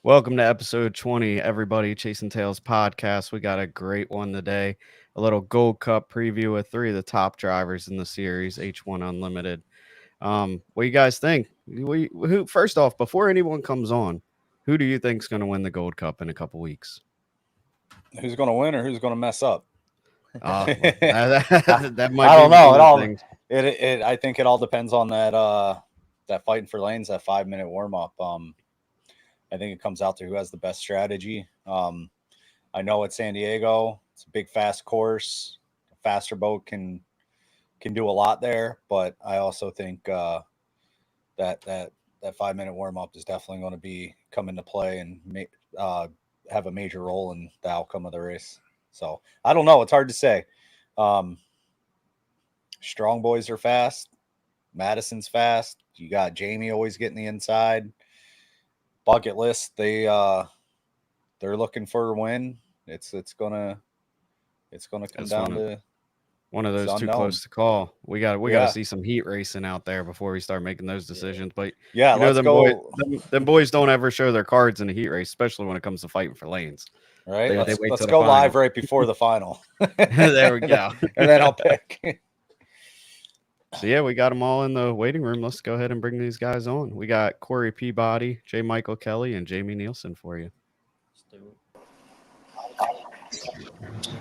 Welcome to episode 20, everybody. Chasing Tails podcast. We got a great one today. A little Gold Cup preview with three of the top drivers in the series, H1 Unlimited. What do you guys think? Who first off, before anyone comes on, who do you think's going to win the Gold Cup in a couple weeks? Who's going to win or who's going to mess up? That might I be don't know. one of the things. I think it all depends on that fighting for lanes, that 5 minute warm up. I think it comes out to who has the best strategy. I know at San Diego, it's a big, fast course. A faster boat can do a lot there, but I also think that 5 minute warm up is definitely going to come into play and have a major role in the outcome of the race. So I don't know. It's hard to say. Strong boys are fast. Madison's fast. You got Jamie always getting the inside. Bucket list. They're looking for a win. It's gonna come down to one of those too close to call. We got to see some heat racing out there before we start making those decisions. But let's go. Them boys don't ever show their cards in a heat race, especially when it comes to fighting for lanes. Right. Let's go live right before the final. There we go. And then I'll pick. So yeah, we got them all in the waiting room. Let's go ahead and bring these guys on. We got Corey Peabody, J. Michael Kelly, and Jamie Nielsen for you.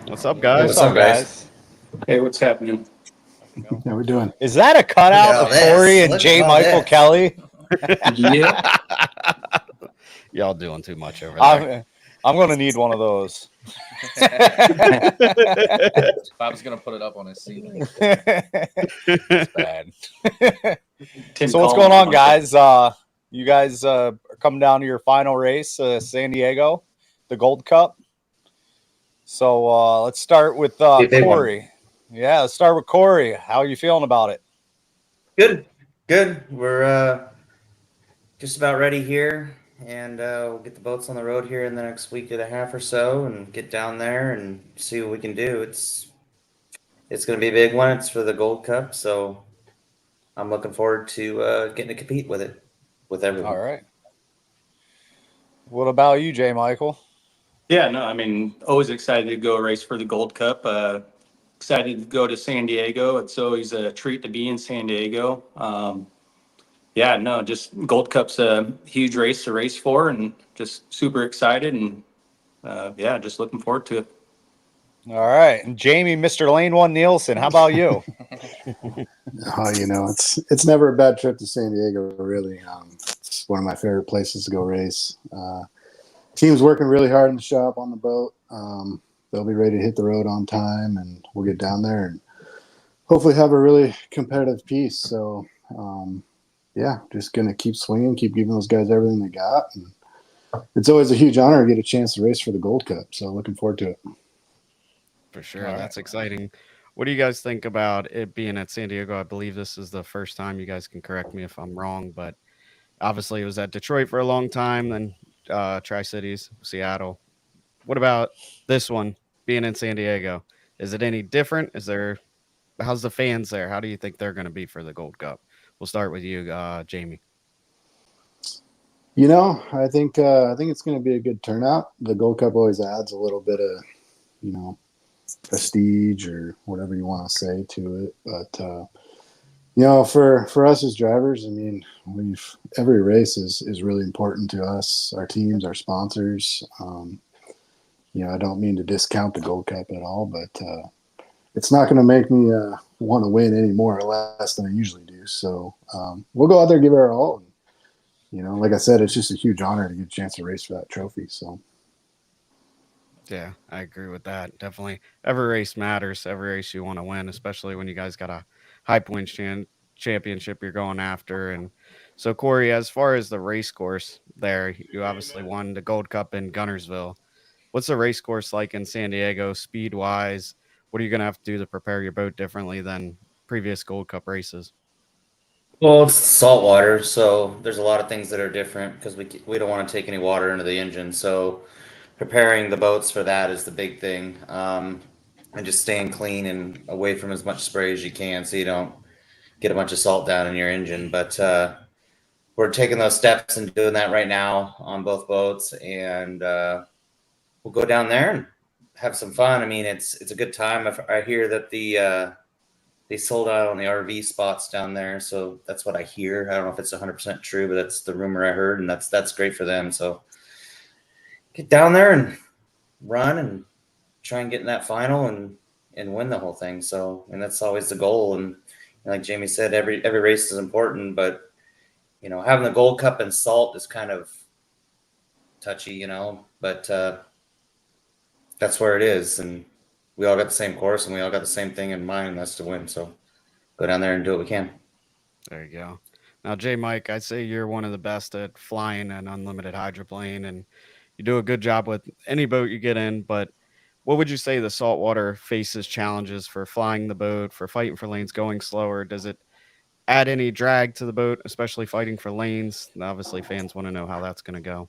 What's up, guys? What's up, guys? Hey, what's happening? How we doing? Is that a cutout of Corey and J. Michael Kelly? Yeah. Y'all doing too much over there. I'm going to need one of those. Bob's going to put it up on his ceiling. Bad. So what's going on, guys? You guys are coming down to your final race, San Diego, the Gold Cup. So let's start with Corey. Yeah, let's start with Corey. How are you feeling about it? Good. We're just about ready here, and we'll get the boats on the road here in the next week and a half or so, and get down there and see what we can do. It's going to be a big one. It's for the Gold Cup, so I'm looking forward to getting to compete with it with everyone. All right. What about you, J. Michael? Yeah, no, I mean, always excited to go race for the Gold Cup. Excited to go to San Diego. It's always a treat to be in San Diego. Just Gold Cup's a huge race to race for, and just super excited, and just looking forward to it. All right, and Jamie, Mr. Lane 1 Nielsen, how about you? It's never a bad trip to San Diego, really. It's one of my favorite places to go race. Team's working really hard in the shop on the boat. They'll be ready to hit the road on time, and we'll get down there and hopefully have a really competitive piece. So, just going to keep swinging, keep giving those guys everything they got. And it's always a huge honor to get a chance to race for the Gold Cup. So looking forward to it. For sure. That's exciting. What do you guys think about it being at San Diego? I believe this is the first time. You guys can correct me if I'm wrong, but obviously it was at Detroit for a long time, then Tri-Cities, Seattle. What about this one being in San Diego? Is it any different? How's the fans there? How do you think they're going to be for the Gold Cup? We'll start with you, Jamie. I think it's going to be a good turnout. The Gold Cup always adds a little bit of, prestige or whatever you want to say to it. But for us as drivers, I mean, every race is really important to us, our teams, our sponsors. I don't mean to discount the Gold Cup at all, but it's not going to make me want to win any more or less than I usually do. So we'll go out there, give it our all. And, like I said, it's just a huge honor to get a chance to race for that trophy. So. Yeah, I agree with that. Definitely. Every race matters. Every race you want to win, especially when you guys got a high points championship you're going after. And so, Corey, as far as the race course there, you obviously won the Gold Cup in Guntersville. What's the race course like in San Diego, speed-wise? What are you going to have to do to prepare your boat differently than previous Gold Cup races? Well, it's saltwater, so there's a lot of things that are different because we don't want to take any water into the engine. So preparing the boats for that is the big thing, and just staying clean and away from as much spray as you can so you don't get a bunch of salt down in your engine. But we're taking those steps and doing that right now on both boats, and we'll go down there and have some fun. I mean, it's a good time. I hear that they sold out on the RV spots down there, so that's what I hear. I don't know if it's 100% true, but that's the rumor I heard, and that's great for them. So get down there and run and try and get in that final and win the whole thing. So, and that's always the goal. And like Jamie said, every race is important, but you know, having the Gold Cup and Salt is kind of touchy, you know, but that's where it is. And we all got the same course and we all got the same thing in mind, and that's to win. So go down there and do what we can. There you go. Now, J. Mike, I'd say you're one of the best at flying an unlimited hydroplane, and you do a good job with any boat you get in. But what would you say the saltwater faces challenges for flying the boat, for fighting for lanes, going slower? Does it add any drag to the boat, especially fighting for lanes? Obviously, fans want to know how that's going to go.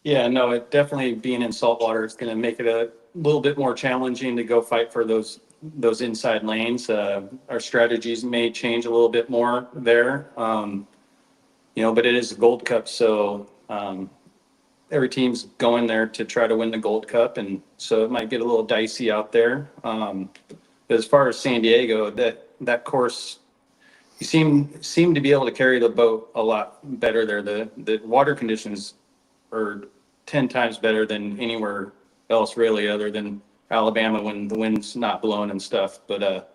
Yeah, no, it definitely being in saltwater is going to make it a little bit more challenging to go fight for those inside lanes. Our strategies may change a little bit more there, you know, but it is a Gold Cup, so every team's going there to try to win the Gold Cup, and so it might get a little dicey out there. But as far as San Diego, that course, you seem to be able to carry the boat a lot better there. The water conditions are 10 times better than anywhere else, really, other than Alabama when the wind's not blowing and stuff. But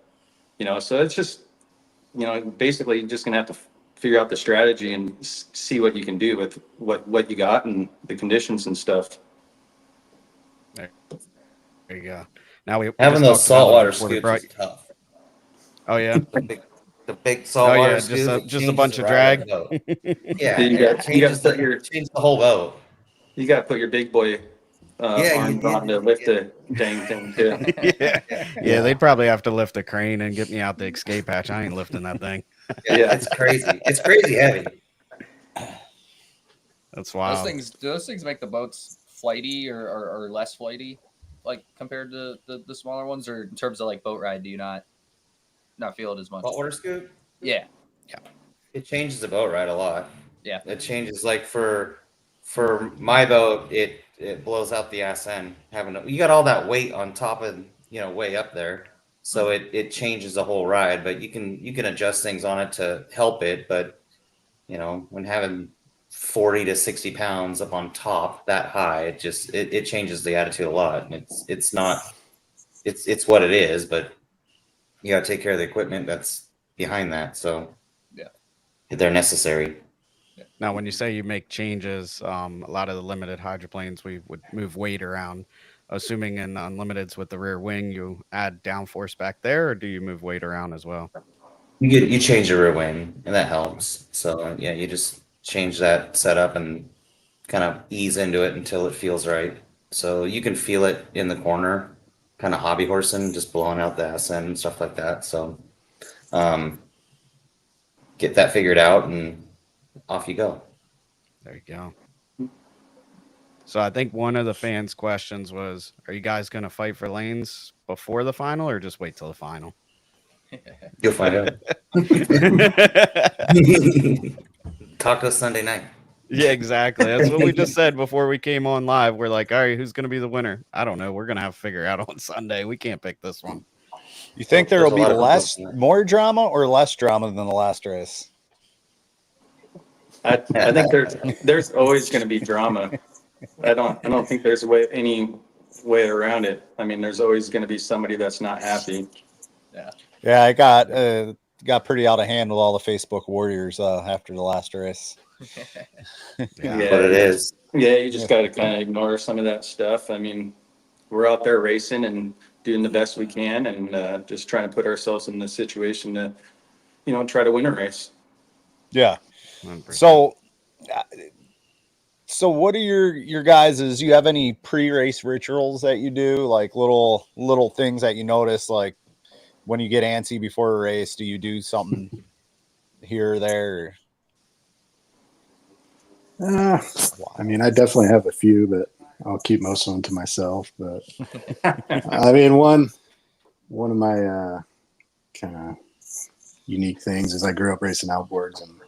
you know, so it's just, you know, basically just gonna have to figure out the strategy and see what you can do with what you got and the conditions and stuff. There you go. Now we Having just those talked about it saltwater before the scoots break. is tough. Oh yeah. The big saltwater yeah, scoot. just a bunch of drag. Yeah, You it got changes to put your changes the whole boat. you got to put your big boy Yeah, you arms on did. to lift the dang thing too. Yeah, they'd probably have to lift a crane and get me out the escape hatch. I ain't lifting that thing. Yeah, it's crazy. It's crazy heavy. That's wild. Do those things make the boats flighty or less flighty, like compared to the smaller ones, or in terms of like boat ride, do you not feel it as much? Saltwater scoot. Yeah. It changes the boat ride a lot. Yeah. It changes, like for my boat, it blows out the ass end. You got all that weight on top of, you know, way up there. So it changes the whole ride, but you can adjust things on it to help it. But you know, when having 40 to 60 pounds up on top that high, it changes the attitude a lot. And it's what it is, but you gotta take care of the equipment that's behind that. So yeah, they're necessary. Now, when you say you make changes, a lot of the limited hydroplanes, we would move weight around. Assuming in unlimiteds with the rear wing, you add downforce back there, or do you move weight around as well? You change the rear wing, and that helps. So yeah, you just change that setup and kind of ease into it until it feels right. So you can feel it in the corner, kind of hobby horsing, just blowing out the ass end and stuff like that. So get that figured out and off you go. There you go. So I think one of the fans' questions was, are you guys going to fight for lanes before the final or just wait till the final? You'll find out. Talk to us Sunday night. Yeah, exactly. That's what we just said before we came on live. We're like, all right, who's going to be the winner? I don't know. We're going to have to figure out on Sunday. We can't pick this one. You think there will There's a be lot of people. more drama or less drama than the last race? I think there's always going to be drama. I don't think there's any way around it. I mean, there's always going to be somebody that's not happy. Yeah, I got pretty out of hand with all the Facebook warriors after the last race. Yeah. What it is. Yeah, you just got to kind of ignore some of that stuff. I mean, we're out there racing and doing the best we can, and just trying to put ourselves in the situation to, you know, try to win a race. Yeah. 100%. So what are your guys's? You have any pre-race rituals that you do, like little things that you notice, like when you get antsy before a race? Do you do something here or there? I mean, I definitely have a few, but I'll keep most of them to myself. But I mean, one of my kind of unique things is I grew up racing outboards, and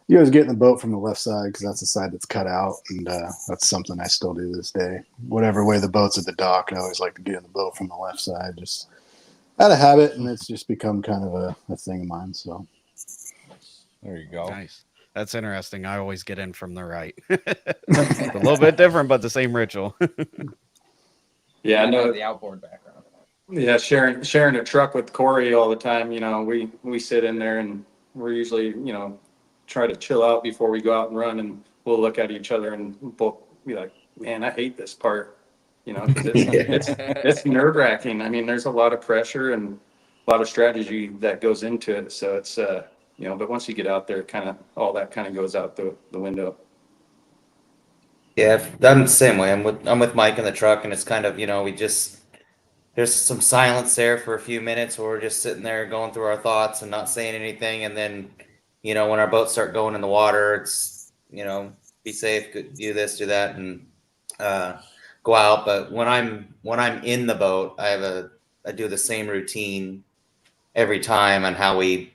you always get in the boat from the left side because that's the side that's cut out, and that's something I still do to this day. Whatever way the boat's at the dock, I always like to get in the boat from the left side, just out of habit, and it's just become kind of a thing of mine. So There you go. Nice. That's interesting. I always get in from the right. It's a little bit different, but the same ritual. Yeah, I know. the outboard background. Yeah, sharing a truck with Corey all the time. You know, we sit in there and we're usually, you know, try to chill out before we go out and run, and we'll look at each other and both be like, "Man, I hate this part," you know, because it's nerve wracking. I mean, there's a lot of pressure and a lot of strategy that goes into it. So it's you know, but once you get out there, kind of all that kind of goes out the window. Yeah, I'm the same way. I'm with Mike in the truck, and it's kind of, you know, there's some silence there for a few minutes where we're just sitting there going through our thoughts and not saying anything, and then, you know, when our boats start going in the water, it's, you know, be safe, do this, do that, and go out. But when I'm in the boat, I do the same routine every time on how we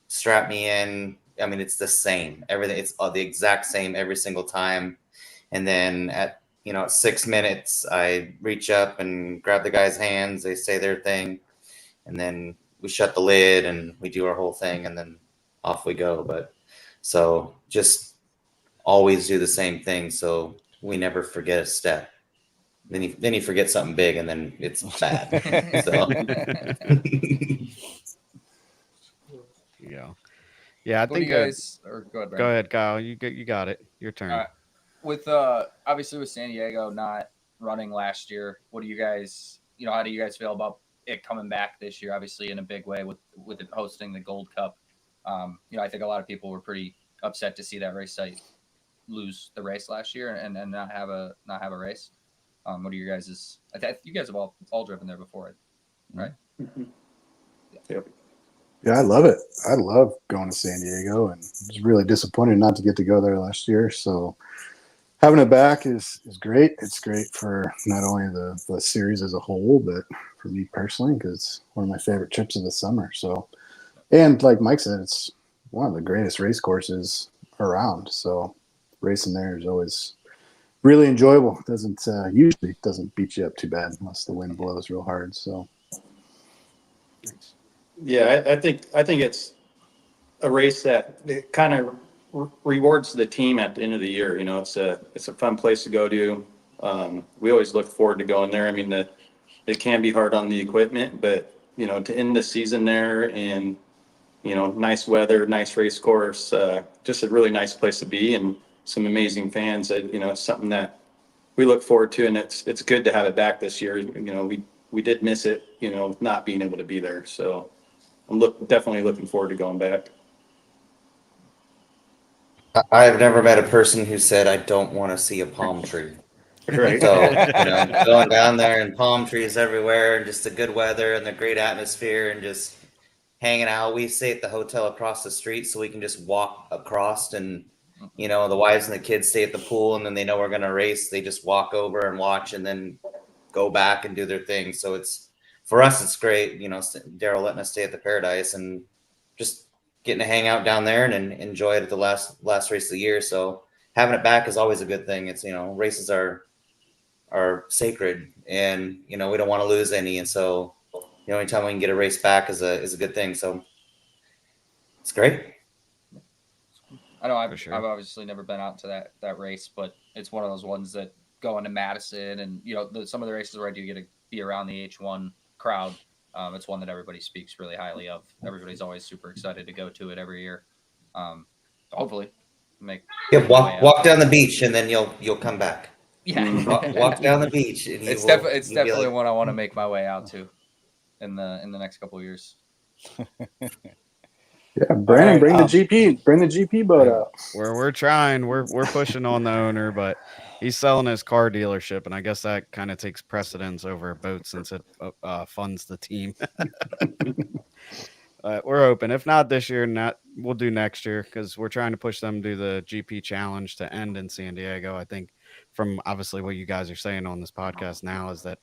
strap me in. I mean, it's the same. Everything, it's the exact same every single time. And then at 6 minutes, I reach up and grab the guy's hands. They say their thing, and then we shut the lid and we do our whole thing, and then off we go. But so just always do the same thing, so we never forget a step. Then you forget something big, and then it's bad. So. Yeah. Yeah, I What do think you guys? Or go ahead, Brandon. go ahead, Kyle. You got it. Your turn. All right. With obviously with San Diego not running last year, what do you guys, you know, how do you guys feel about it coming back this year? Obviously in a big way with it hosting the Gold Cup. You know, I think a lot of people were pretty upset to see that race site lose the race last year and not have a race. What are you guys'? You guys have all driven there before, right? Yep. yeah, I love it. I love going to San Diego, and it's really disappointed not to get to go there last year. So having it back is great. It's great for not only the series as a whole, but for me personally, because it's one of my favorite trips of the summer. So, and like Mike said, it's one of the greatest race courses around. So racing there is always really enjoyable. It doesn't usually doesn't beat you up too bad unless the wind blows real hard. So Yeah, I think it's a race that it kind of rewards the team at the end of the year. You know, it's a fun place to go to. We always look forward to going there. I mean, it can be hard on the equipment, but you know, to end the season there and you know, nice weather, nice race course, just a really nice place to be, and some amazing fans. That you know, it's something that we look forward to, and it's good to have it back this year. You know, we did miss it, you know, not being able to be there. So I'm definitely looking forward to going back. I've never met a person who said, I don't want to see a palm tree. Right. So, you know, going down there and palm trees everywhere and just the good weather and the great atmosphere and just hanging out. We stay at the hotel across the street so we can just walk across, and, you know, the wives and the kids stay at the pool, and then they know we're going to race. They just walk over and watch and then go back and do their thing. So for us, it's great. You know, Daryl letting us stay at the Paradise and just getting to hang out down there and enjoy it at the last race of the year. So having it back is always a good thing. It's, you know, races are sacred, and, you know, we don't want to lose any. And so, you know, anytime we can get a race back is a good thing. So it's great. I know For sure. I've obviously never been out to that race, but it's one of those ones that going to Madison and, you know, some of the races where I do get to be around the H1 crowd. It's one that everybody speaks really highly of. Everybody's always super excited to go to it every year. Hopefully Walk down the beach and then you'll come back. Yeah. Walk down the beach. And It's definitely one I want to make my way out to in the next couple of years. yeah, Brandon, bring the GP boat out. We're trying. We're pushing on the owner, but he's selling his car dealership, and I guess that kind of takes precedence over a boat since it funds the team. We're hoping, if not this year, we'll do next year, because we're trying to push them to do the GP challenge to end in San Diego. I think from obviously what you guys are saying on this podcast now is that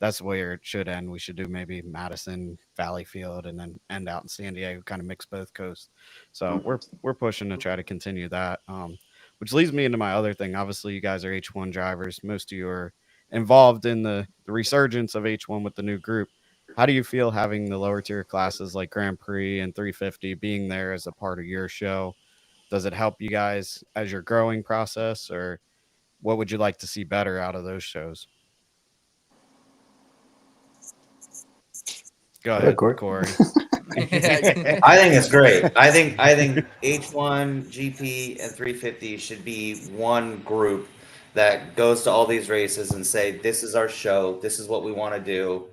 that's where it should end. We should do maybe Madison, Valleyfield, and then end out in San Diego, kind of mix both coasts. So we're pushing to try to continue that. Which leads me into my other thing. Obviously, you guys are H1 drivers. Most of you are involved in the resurgence of H1 with the new group. How do you feel having the lower tier classes like Grand Prix and 350 being there as a part of your show? Does it help you guys as your growing process, or what would you like to see better out of those shows? Go ahead, Corey. Corey. I think it's great. I think H1, GP, and 350 should be one group that goes to all these races and say, this is our show, this is what we want to do,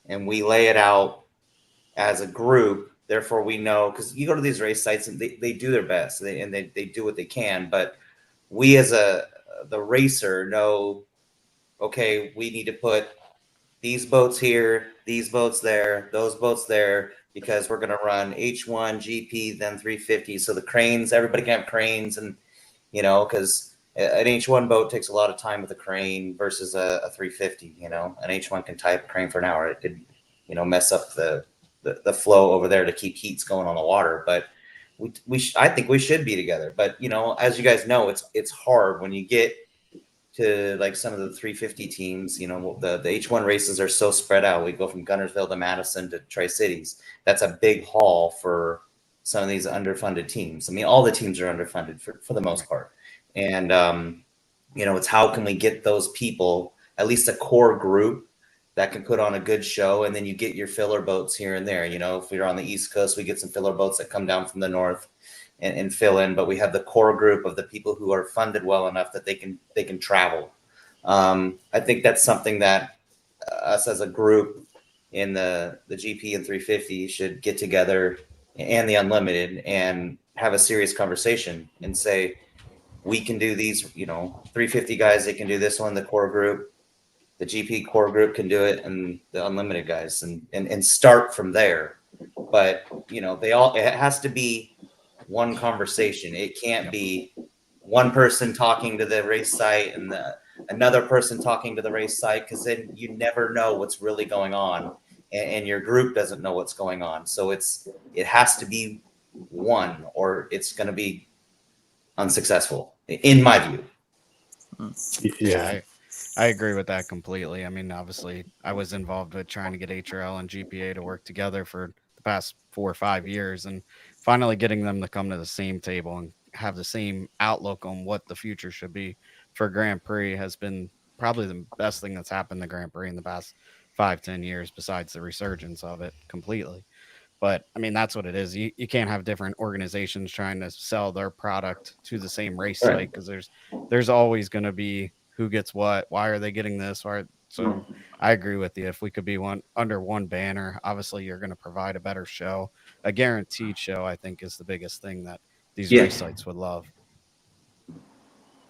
and we lay it out as a group. Therefore, we know, because you go to these race sites and they do their best, they do what they can, but we as the racer know, okay, we need to put these boats here, these boats there, those boats there, because we're going to run H1, GP, then 350. So the cranes, everybody can have cranes, and because an H1 boat takes a lot of time with a crane versus a 350. An H1 can tie up a crane for an hour. It could, mess up the flow over there to keep heats going on the water. But I think we should be together. But as you guys know, it's hard when you get to like some of the 350 teams. The H1 races are so spread out. We go from Guntersville to Madison to Tri-Cities. That's a big haul for some of these underfunded teams. I mean, all the teams are underfunded for the most part. And, it's how can we get those people, at least a core group that can put on a good show. And then you get your filler boats here and there. If we're on the East Coast, we get some filler boats that come down from the North and fill in, but we have the core group of the people who are funded well enough that they can travel. I think that's something that us as a group in the GP and 350 should get together, and the Unlimited, and have a serious conversation and say, we can do these, 350 guys, they can do this one, the core group, the GP core group can do it, and the Unlimited guys, and start from there. But, it has to be one conversation. It can't be one person talking to the race site and another person talking to the race site, because then you never know what's really going on, and your group doesn't know what's going on. So it has to be one, or it's going to be unsuccessful, in my view. Yeah. I agree with that completely. I mean, obviously, I was involved with trying to get HRL and GPA to work together for the past 4 or 5 years, and finally getting them to come to the same table and have the same outlook on what the future should be for Grand Prix has been probably the best thing that's happened to Grand Prix in the past 5-10 years, besides the resurgence of it completely. But I mean, that's what it is. You can't have different organizations trying to sell their product to the same race site, because there's always going to be who gets what. Why are they getting this? So I agree with you. If we could be under one banner, obviously you're going to provide a better show. A guaranteed show, I think, is the biggest thing that these race sites would love.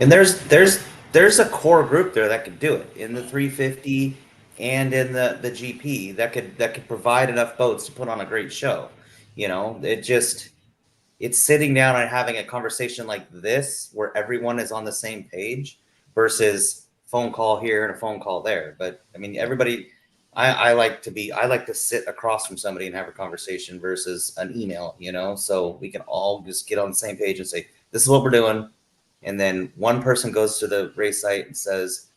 And there's a core group there that could do it in the 350 and in the GP that could provide enough boats to put on a great show. It's sitting down and having a conversation like this where everyone is on the same page versus phone call here and a phone call there. But I mean, everybody, I like to sit across from somebody and have a conversation versus an email, so we can all just get on the same page and say, this is what we're doing. And then one person goes to the race site and says,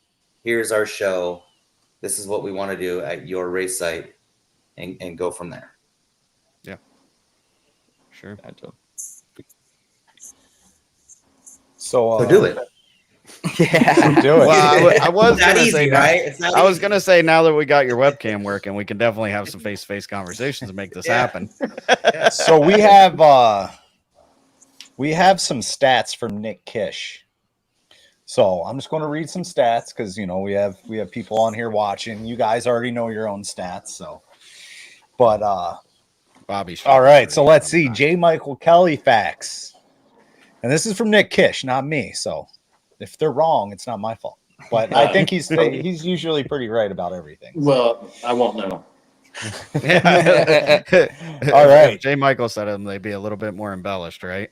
here's our show. This is what we want to do at your race site, and go from there. Yeah. Sure. So do it. Yeah, do it. Well, I was It's not gonna easy, say, right? It's not I was easy. gonna say, now that we got your webcam working, we can definitely have some face-to-face conversations and make this happen. So we have some stats from Nick Kish. So I'm just going to read some stats because we have people on here watching. You guys already know your own stats. So, but Bobby. all right. So let's see. J. Michael Kelly facts, and this is from Nick Kish, not me. So if they're wrong, it's not my fault. But I think he's usually pretty right about everything. Well, I won't know. All right. J. Michael said them, they'd be a little bit more embellished, right?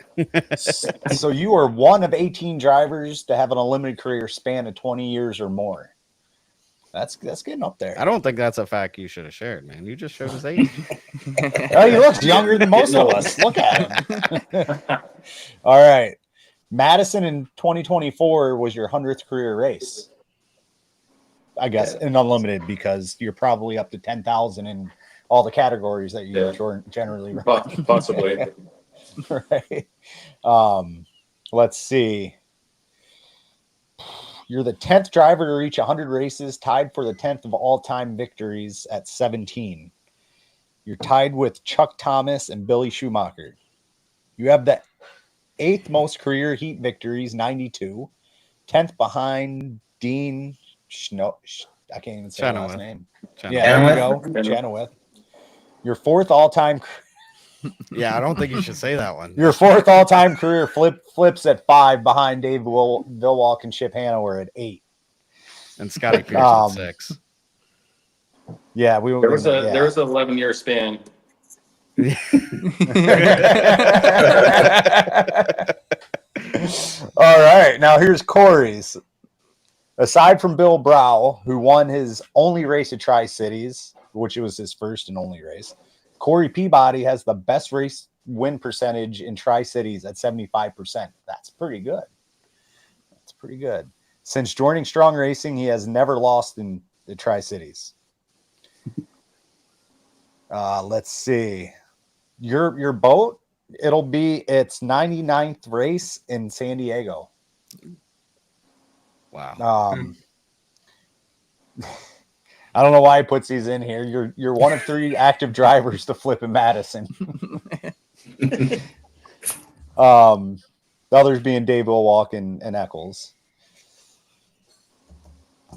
So you are one of 18 drivers to have an unlimited career span of 20 years or more. That's getting up there. I don't think that's a fact you should have shared, man. You just showed his age. Oh, he looks younger than most of us. Look at him. All right. Madison in 2024 was your 100th career race. I guess in unlimited, because you're probably up to 10,000 in all the categories that you generally run. Possibly. Right. Let's see. You're the 10th driver to reach 100 races, tied for the 10th of all-time victories at 17. You're tied with Chuck Thomas and Billy Schumacher. You have the 8th most career heat victories, 92. 10th behind Dean I can't even say his last name. Yeah, there you go. Chenoweth. Your 4th all-time. Yeah, I don't think you should say that one. Your 4th all-time career flips at 5 behind Dave Vilwalk and Chip Hanover at 8. And Scotty Pierce at 6. Yeah, there was an 11-year span. All right, now here's Corey's. Aside from Bill Brow, who won his only race at Tri-Cities, which was his first and only race, Corey Peabody has the best race win percentage in Tri-Cities at 75%. That's pretty good. That's pretty good. Since joining Strong Racing, he has never lost in the Tri-Cities. Let's see. Your boat, it'll be its 99th race in San Diego. Wow. I don't know why he puts these in here. You're one of 3 active drivers to flip in Madison. The others being Dave Wilwalk and Eccles.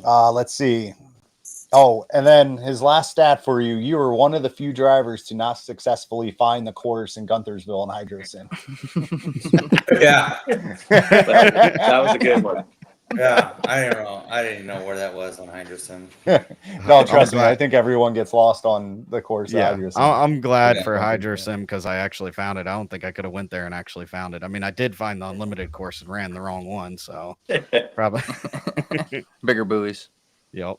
Let's see. Oh, and then his last stat for you: you were one of the few drivers to not successfully find the course in Guntersville and Hydro Sim. Yeah. That was a good one. Yeah. I don't know. I didn't know where that was on Hydrosim. No, trust me. I think everyone gets lost on the course. Yeah, Of Hydro Sim. I'm glad Yeah. for Hydro Sim because I actually found it. I don't think I could have went there and actually found it. I mean, I did find the unlimited course and ran the wrong one, so probably. Bigger buoys. Yep.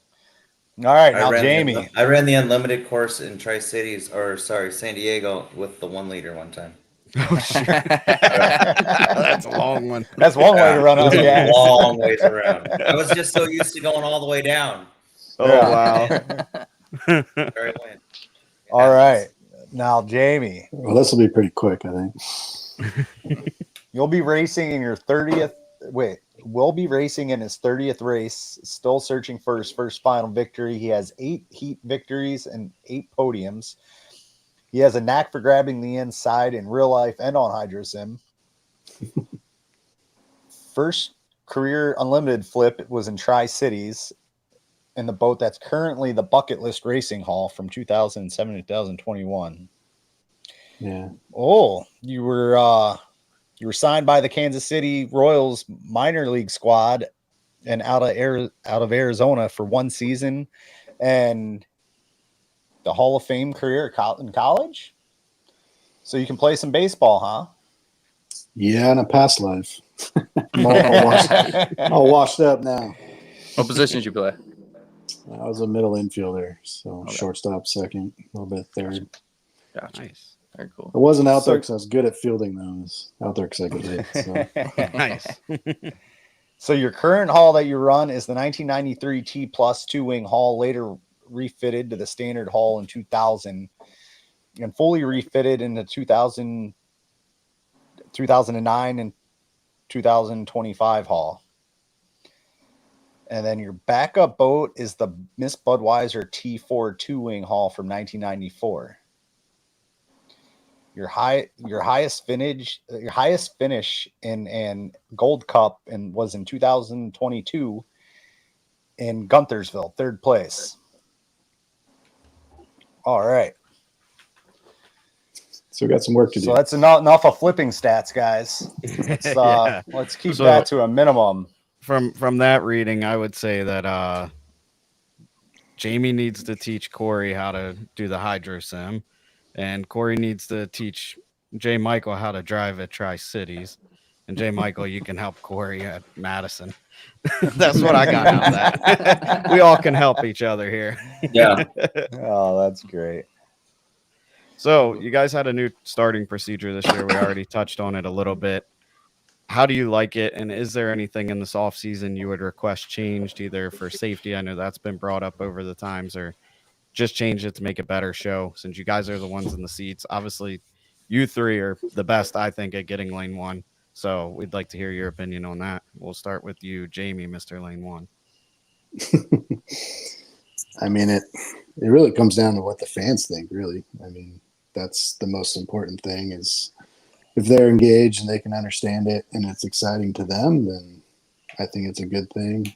All right, now Jamie. I ran the unlimited course in Tri-Cities, San Diego with the 1 liter one time. Oh shit. That's a long one. That's one way to run out of It was gas. a long ways around. I was just so used to going all the way down. Oh Yeah. wow. Very late. All right, now Jamie, Well, this will be pretty quick, I think. you'll be racing in your 30th. Wait, will be racing in his 30th race. Still searching for his first final victory. He has 8 heat victories and 8 podiums. He has a knack for grabbing the inside in real life and on Hydro Sim. First career unlimited flip was in Tri-Cities in the boat that's currently the Bucket List Racing Hall from 2007 to 2021. Yeah. Oh, you were signed by the Kansas City Royals minor league squad and out of Arizona for 1 season, and the Hall of Fame career in college. So you can play some baseball, huh? Yeah, in a past life. I'm all washed up now. What positions you play? I was a middle infielder, so Okay. shortstop second, a little bit third. Gotcha. Nice. Very cool. I wasn't out there So- because I was good at fielding, though. I was out there because I could hit. So. Nice. So your current haul that you run is the 1993 T Plus 2-wing haul, later refitted to the standard haul in 2000 and fully refitted in the 2009 and 2025 haul. And then your backup boat is the Miss Budweiser T4 2-wing haul from 1994. Your highest finish in Gold Cup and was in 2022 in Guntersville, 3rd place. All right. So we got some work to So do. that's enough of flipping stats, guys. Yeah. Let's keep So- that to a minimum. From that reading, I would say that Jamie needs to teach Corey how to do the Hydro Sim, and Corey needs to teach J. Michael how to drive at Tri-Cities, And J. Michael, you can help Corey at Madison. That's what I got out of that. We all can help each other here. Yeah. Oh, that's great. So you guys had a new starting procedure this year. We already touched on it a little bit. How do you like it? And is there anything in this off season you would request changed, either for safety? I know that's been brought up over the times, or just change it to make a better show, since you guys are the ones in the seats. Obviously, you three are the best, I think, at getting lane one. So we'd like to hear your opinion on that. We'll start with you, Jamie, Mr. Lane One. I mean, it really comes down to what the fans think, really. I mean, that's the most important thing, is if they're engaged and they can understand it and it's exciting to them, then I think it's a good thing.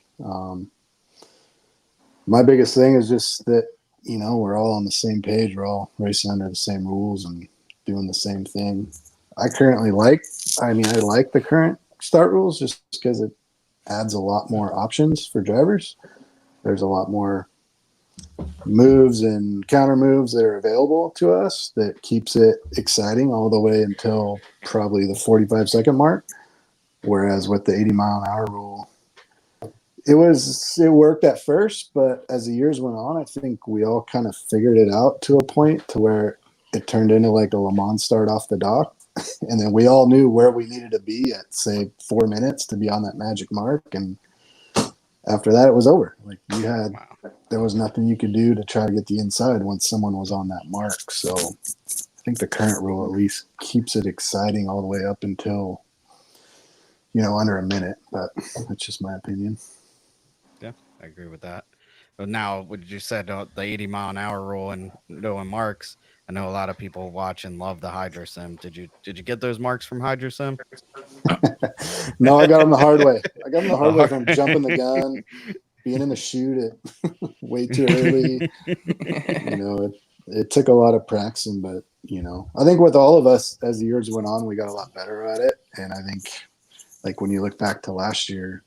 My biggest thing is just that, you know, we're all on the same page. We're all racing under the same rules and doing the same thing. I like the current start rules just because it adds a lot more options for drivers. There's a lot more moves and counter moves that are available to us that keeps it exciting all the way until probably the 45-second mark. Whereas with the 80-mile-an-hour rule, it worked at first, but as the years went on, I think we all kind of figured it out to a point to where it turned into like a Le Mans start off the dock. And then we all knew where we needed to be at, say, 4 minutes to be on that magic mark. And after that, it was over. Like there was nothing you could do to try to get the inside once someone was on that mark. So I think the current rule at least keeps it exciting all the way up until, you know, under a minute. But that's just my opinion. Yeah, I agree with that. But now, what you said, the 80-mile-an-hour rule and doing marks, I know a lot of people watch and love the Hydro Sim. Did you get those marks from Hydro Sim? No, I got them the hard way. I got them the hard way from jumping the gun, being in the chute at way too early. You know, it took a lot of practicing, but, you know, I think with all of us, as the years went on, we got a lot better at it. And I think, like, when you look back to last year,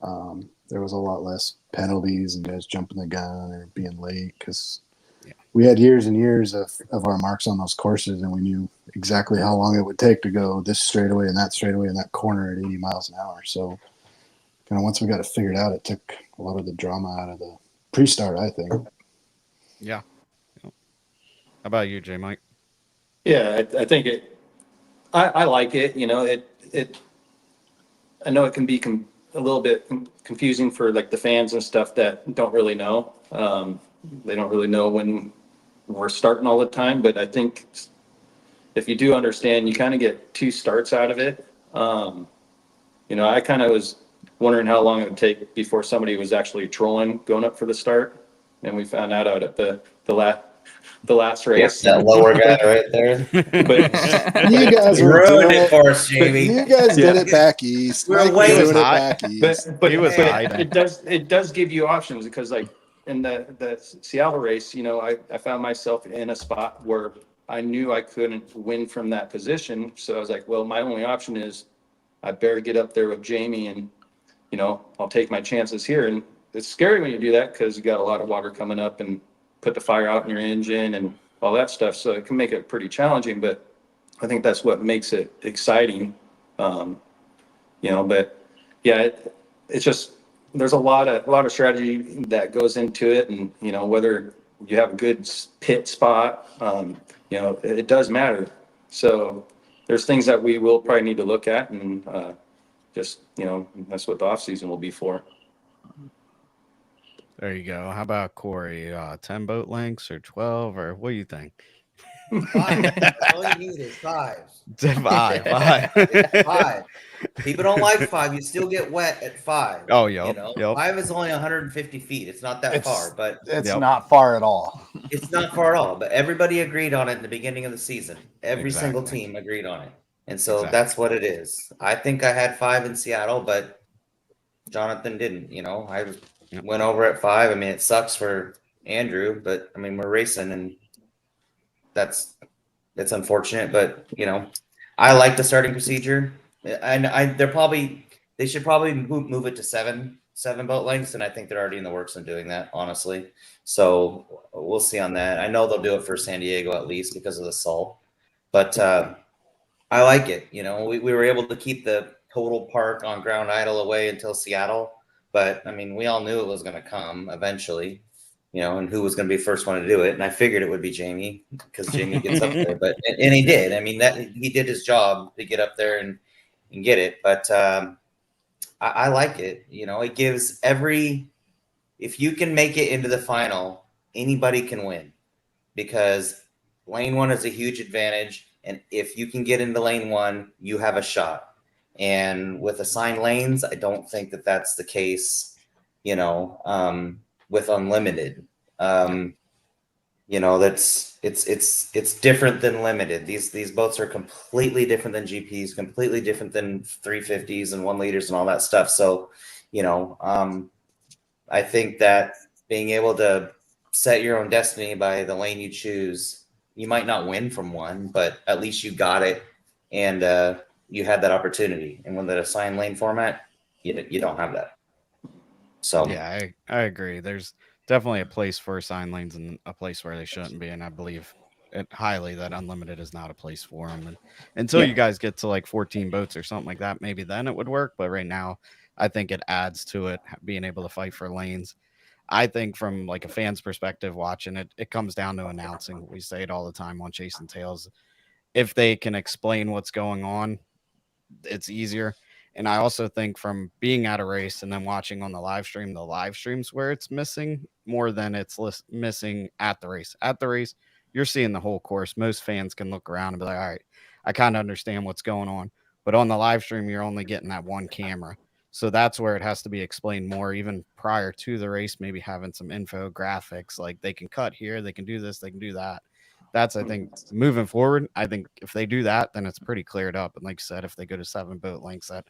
there was a lot less penalties and guys jumping the gun or being late, because we had years and years of our marks on those courses, and we knew exactly how long it would take to go this straightaway and that corner at 80 miles an hour. So kind of once we got it figured out, it took a lot of the drama out of the pre-start, I think. Yeah. How about you, J. Mike? Yeah, I think I like it. You know, I know it can be a little bit confusing for like the fans and stuff that don't really know. They don't really know when we're starting all the time, but I think if you do understand, you kind of get 2 starts out of it. You know, I kind of was wondering how long it would take before somebody was actually trolling going up for the start, and we found out at the last race. That lower guy right there. But You guys were Ruined doing it it. for us, Jamie. You guys did it back east. We're Mike way was doing it high. back east. but He was but hiding. it does give you options, because like in the Seattle race, you know, I found myself in a spot where I knew I couldn't win from that position. So I was like, well, my only option is I better get up there with Jamie, and, you know, I'll take my chances here. And it's scary when you do that, because you got a lot of water coming up and put the fire out in your engine and all that stuff. So it can make it pretty challenging, but I think that's what makes it exciting. You know, but yeah, it's just, there's a lot of strategy that goes into it. And, you know, whether you have a good pit spot, you know, it does matter. So there's things that we will probably need to look at, and just, you know, that's what the off season will be for. There you go. How about Corey? 10 boat lengths or 12, or what do you think? 5. All you need is 5. 5. 5. People don't like 5. You still get wet at 5. Oh, You yep. know, Yep. 5 is only 150 feet. It's not that far, but It's Yep. not far at all. it's not far at all. But everybody agreed on it in the beginning of the season. Every single Exactly. team agreed on it. And so Exactly. that's what it is. I think I had 5 in Seattle, but Jonathan didn't. You know, I Yep. went over at 5. I mean, it sucks for Andrew, but I mean, we're racing, and it's unfortunate, but you know, I like the starting procedure. And they should probably move it to seven boat lengths, and I think they're already in the works of doing that, honestly. So we'll see on that. I know they'll do it for San Diego at least because of the salt, but I like it. You know, we were able to keep the total park on ground idle away until Seattle. But I mean, we all knew it was going to come eventually, and who was going to be the first one to do it. And I figured it would be Jamie because Jamie gets up there, and he did. I mean, that he did his job to get up there and get it. But I like it. It gives if you can make it into the final, anybody can win because lane 1 is a huge advantage. And if you can get into lane 1, you have a shot. And with assigned lanes, I don't think that that's the case, with unlimited. It's different than limited. These boats are completely different than GPs, completely different than 350s and 1 liters and all that stuff. So, I think that being able to set your own destiny by the lane you choose, you might not win from one, but at least you got it and you had that opportunity. And with the assigned lane format, you don't have that. So yeah, I agree. There's definitely a place for assigned lanes and a place where they shouldn't be, and I believe it highly that unlimited is not a place for them. And until you guys get to like 14 boats or something like that, maybe then it would work. But right now, I think it adds to it being able to fight for lanes. I think from like a fan's perspective watching it, it comes down to announcing. We say it all the time on Chasing Tails. If they can explain what's going on, it's easier. And I also think from being at a race and then watching on the live streams where it's missing more than it's missing at the race. At the race, you're seeing the whole course. Most fans can look around and be like, all right, I kind of understand what's going on. But on the live stream, you're only getting that one camera. So that's where it has to be explained more, even prior to the race, maybe having some infographics like they can cut here, they can do this, they can do that. That's, I think, moving forward. I think if they do that, then it's pretty cleared up. And like I said, if they go to 7 boat lengths, that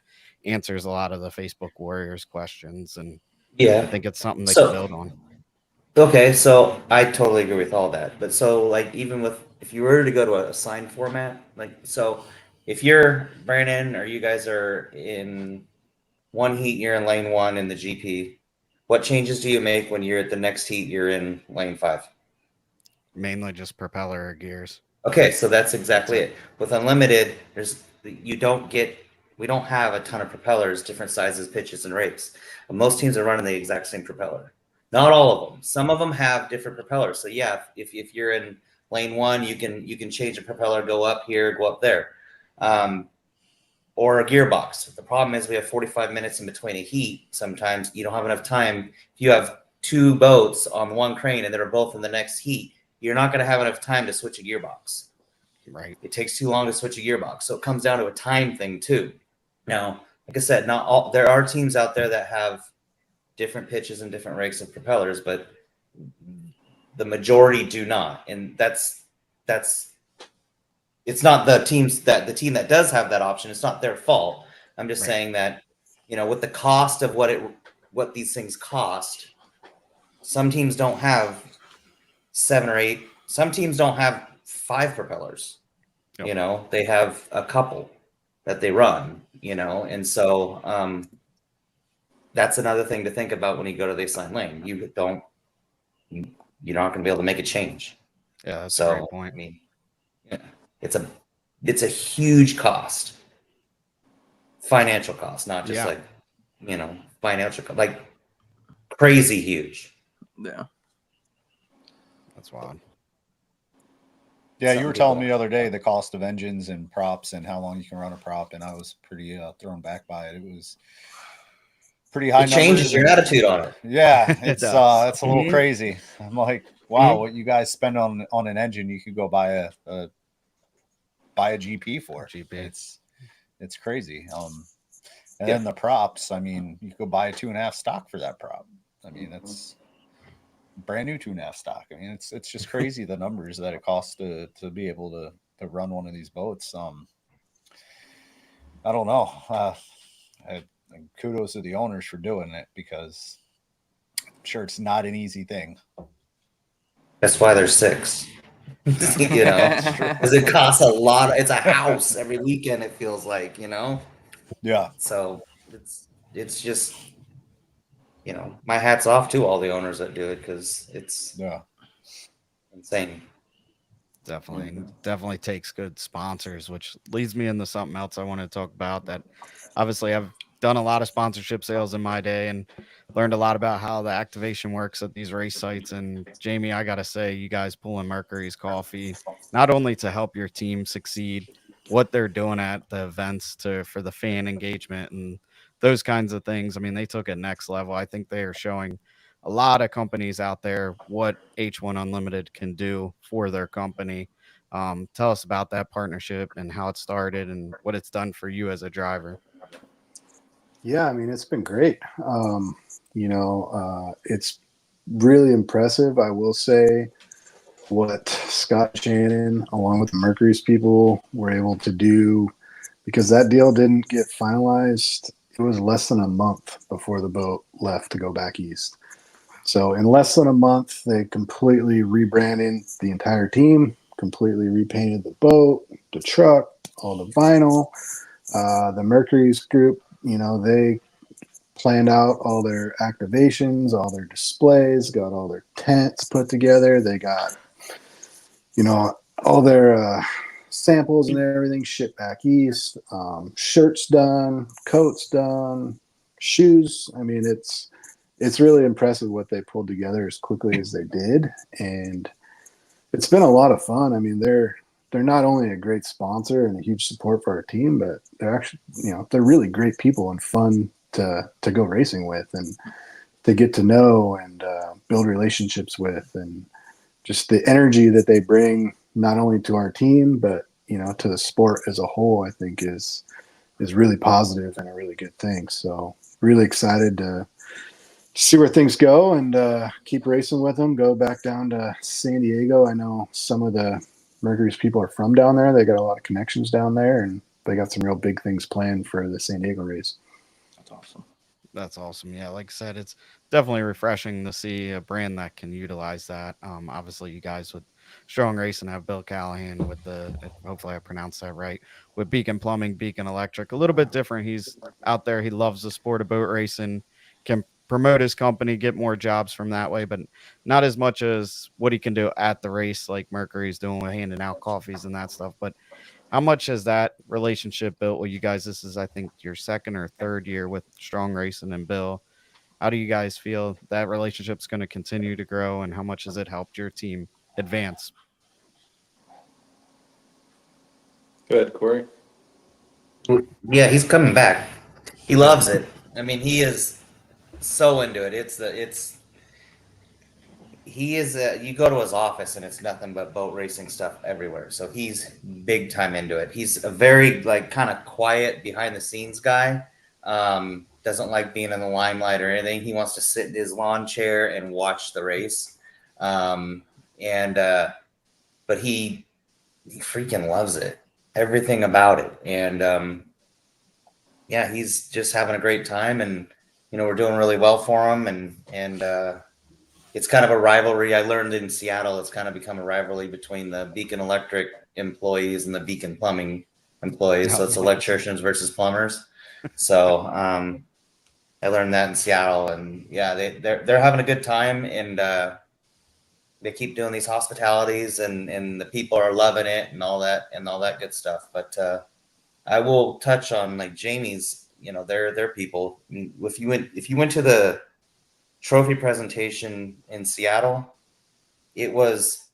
answers a lot of the Facebook Warriors questions. And I think it's something they can build on. Okay, so I totally agree with all that. But so like even if you were to go to a assigned format, like so if you're Brandon or you guys are in one heat, you're in lane 1 in the GP, what changes do you make when you're at the next heat, you're in lane 5? Mainly just propeller or gears. Okay, so that's exactly it. With unlimited, we don't have a ton of propellers, different sizes, pitches, and rakes. But most teams are running the exact same propeller. Not all of them. Some of them have different propellers. So yeah, if you're in lane 1, you can change the propeller, go up here, go up there. Or a gearbox. The problem is we have 45 minutes in between a heat. Sometimes you don't have enough time. If you have 2 boats on one crane and they're both in the next heat, you're not going to have enough time to switch a gearbox. Right. It takes too long to switch a gearbox. So it comes down to a time thing too. Now, like I said, there are teams out there that have different pitches and different rakes of propellers, but the majority do not. And that's it's not the team that does have that option. It's not their fault. I'm just saying that, with the cost of what these things cost, some teams don't have 7 or 8. Some teams don't have 5 propellers. Yep. They have a couple that they run, and so that's another thing to think about when you go to the assigned lane. You're not going to be able to make a change. Yeah, that's a great point. I mean, it's a huge cost, financial cost, not just financial, like crazy huge. Yeah. That's wild. Yeah, you were telling me the other day the cost of engines and props and how long you can run a prop, and I was pretty thrown back by it. It was pretty high. It changes your attitude on it. Yeah, it's a little crazy. I'm like, wow, what you guys spend on an engine, you could go buy a GP for. It's crazy. And then the props, I mean, you could buy a 2.5 stock for that prop. I mean, that's brand new 2.5 stock. I mean, it's just crazy the numbers that it costs to be able to run one of these boats. I don't know. Kudos to the owners for doing it, because I'm sure it's not an easy thing. That's why there's 6. Because it costs a lot. It's a house every weekend, it feels like, Yeah. So it's just, my hat's off to all the owners that do it, because it's insane. Definitely takes good sponsors, which leads me into something else I want to talk about. That obviously I've done a lot of sponsorship sales in my day and learned a lot about how the activation works at these race sites. And Jamie, I gotta say, you guys pulling Mercury's coffee not only to help your team succeed, what they're doing at the events to for the fan engagement and those kinds of things. I mean, they took it next level. I think they are showing a lot of companies out there what H1 Unlimited can do for their company. Tell us about that partnership and how it started and what it's done for you as a driver. Yeah, I mean, it's been great. It's really impressive. I will say what Scott Shannon, along with the Mercury's people, were able to do, because that deal didn't get finalized. It was less than a month before the boat left to go back east. So in less than a month, they completely rebranded the entire team, completely repainted the boat, the truck, all the vinyl. The Mercury's group, they planned out all their activations, all their displays, got all their tents put together. They got, all their samples and everything shipped back east. Shirts done, coats done, shoes. I mean, it's really impressive what they pulled together as quickly as they did, and it's been a lot of fun. I mean, they're not only a great sponsor and a huge support for our team, but they're actually, they're really great people and fun to go racing with and to get to know and build relationships with, and just the energy that they bring not only to our team but to the sport as a whole, I think is really positive and a really good thing. So really excited to see where things go and keep racing with them. Go back down to San Diego. I know some of the Mercury's people are from down there. They got a lot of connections down there, and they got some real big things planned for the San Diego race. That's awesome. That's awesome. Yeah, like I said, it's definitely refreshing to see a brand that can utilize that. Obviously, you guys with Strong Racing have Bill Callahan with hopefully I pronounced that right, with Beacon Plumbing, Beacon Electric. A little bit different. He's out there. He loves the sport of boat racing, can promote his company, get more jobs from that way, but not as much as what he can do at the race, like Mercury's doing with handing out coffees and that stuff. But how much has that relationship built with you guys? This is, I think, your second or third year with Strong Racing and Bill. How do you guys feel that relationship's going to continue to grow, and how much has it helped your team advance? Go ahead, Corey. Yeah, he's coming back. He loves it. I mean, he is so into it. You go to his office and it's nothing but boat racing stuff everywhere. So he's big time into it. He's a very kind of quiet behind the scenes guy. Doesn't like being in the limelight or anything. He wants to sit in his lawn chair and watch the race. But he freaking loves it. Everything about it. And he's just having a great time, and we're doing really well for him, and it's kind of a rivalry. I learned in Seattle it's kind of become a rivalry between the Beacon Electric employees and the Beacon Plumbing employees. So it's electricians versus plumbers. So I learned that in Seattle, and they're having a good time, and they keep doing these hospitalities, and the people are loving it and all that good stuff. But I will touch on like Jamie's, their people. I mean, if you went to the trophy presentation in Seattle, it was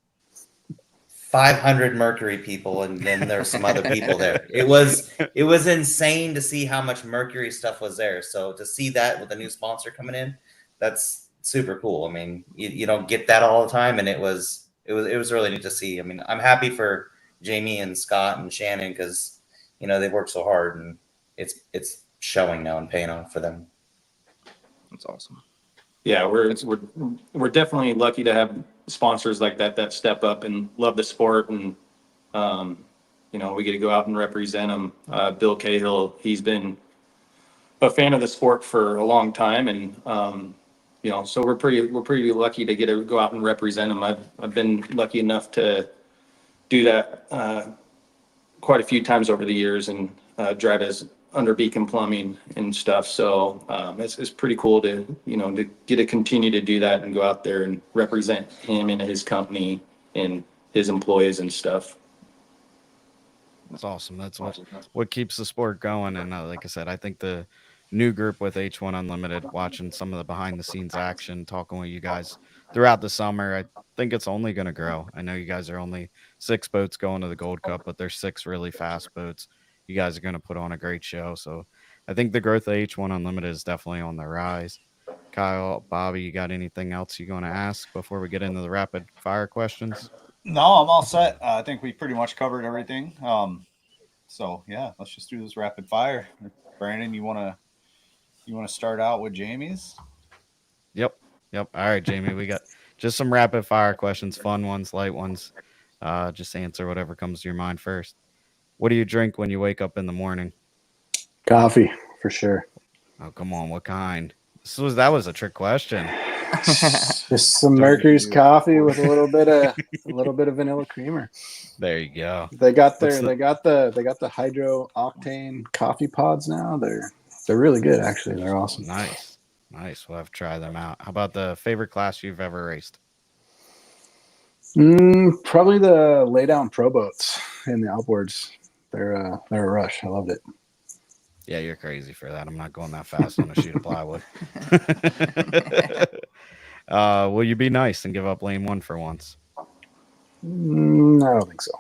500 Mercury people, and then there's some other people there. It was insane to see how much Mercury stuff was there. So to see that with a new sponsor coming in, that's super cool. I mean, you don't get that all the time, and it was really neat to see. I mean, I'm happy for Jamie and Scott and Shannon, because they've worked so hard, and it's showing now and paying off for them. That's awesome. Yeah, we're definitely lucky to have sponsors like that step up and love the sport, and we get to go out and represent them. Bill Cahill, he's been a fan of the sport for a long time, and so we're pretty lucky to get to go out and represent him. I've been lucky enough to do that quite a few times over the years, and drive as under Beacon Plumbing and stuff. So it's pretty cool to get to continue to do that and go out there and represent him and his company and his employees and stuff. That's awesome. That's what keeps the sport going. And like I said, I think the new group with H1 Unlimited, watching some of the behind the scenes action, talking with you guys throughout the summer, I think it's only going to grow. I know you guys are only 6 boats going to the Gold Cup, but there's 6 really fast boats. You guys are going to put on a great show. So I think the growth of H1 Unlimited is definitely on the rise. Kyle, Bobby, you got anything else you're going to ask before we get into the rapid fire questions? No, I'm all set. I think we pretty much covered everything. So yeah, let's just do this rapid fire. Brandon, you wanna start out with Jamie's? Yep. All right, Jamie, we got just some rapid fire questions, fun ones, light ones. Just answer whatever comes to your mind first. What do you drink when you wake up in the morning? Coffee for sure. Oh, come on, what kind? That was a trick question. Just some Mercury's coffee with a little bit of vanilla creamer. There you go. They got the hydro octane coffee pods now. They're really good actually. They're awesome. Nice. We'll have to try them out. How about the favorite class you've ever raced? Probably the lay down pro boats and the outboards. They're a rush. I loved it. Yeah, you're crazy for that. I'm not going that fast on a sheet of plywood. Will you be nice and give up lane 1 for once? I don't think so.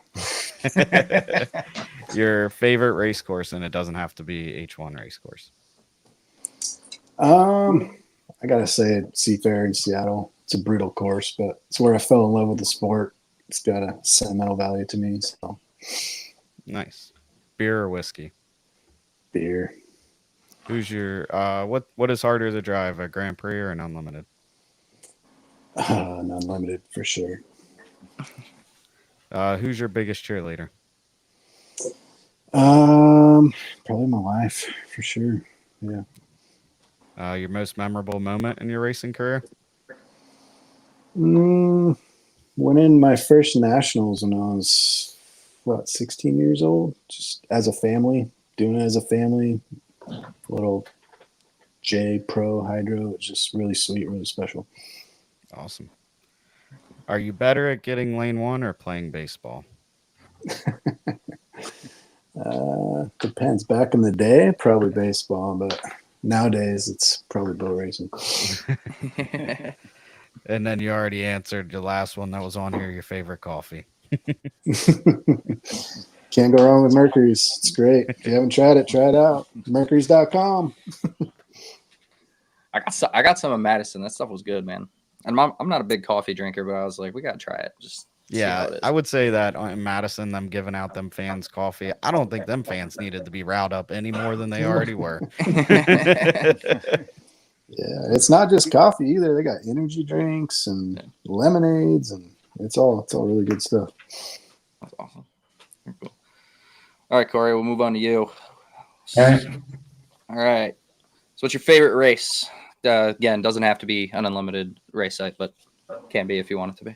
Your favorite race course, and it doesn't have to be H1 race course. I gotta say Seafair in Seattle. It's a brutal course, but it's where I fell in love with the sport. It's got a sentimental value to me. So Nice. Beer or whiskey? beer. Who's your what is harder to drive, a Grand Prix or an Unlimited? An Unlimited for sure. Who's your biggest cheerleader? Probably my wife for sure. Yeah. Your most memorable moment in your racing career? Winning my first nationals when I was 16 years old, just as a family, doing it as a family. Little J Pro Hydro. It's just really sweet, really special. Awesome. Are you better at getting lane 1 or playing baseball? Depends. Back in the day, probably baseball, but nowadays it's probably boat racing. And then you already answered the last one that was on here, your favorite coffee. Can't go wrong with Mercury's. It's great. If you haven't tried it, try it out. Mercury's.com. I got some of Madison. That stuff was good, man. And I'm not a big coffee drinker, but I was like, we gotta try it. Just see how it is. I would say that in Madison, them giving out them fans coffee, I don't think them fans needed to be riled up any more than they already were. Yeah, it's not just coffee either. They got energy drinks and lemonades, and it's all really good stuff. That's awesome. Very cool. All right, Corey, we'll move on to you. All right. So what's your favorite race? Again, doesn't have to be an Unlimited race site, but can be if you want it to be.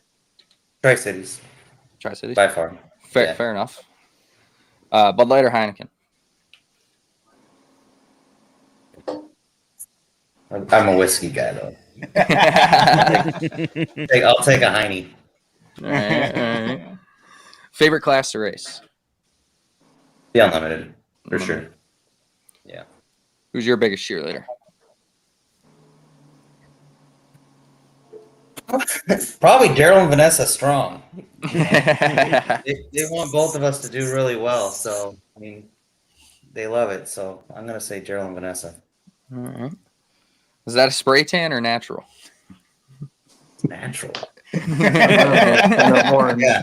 Tri-Cities, Tri-Cities. by far. Fair enough. Bud Light or Heineken? I'm a whiskey guy, though. I'll take a Heine. All right. Favorite class to race? The Unlimited, for sure. Yeah. Who's your biggest cheerleader? Probably Daryl and Vanessa Strong. They want both of us to do really well, so I mean, they love it. So I'm gonna say Daryl and Vanessa. All right. Is that a spray tan or natural? Natural. Yeah,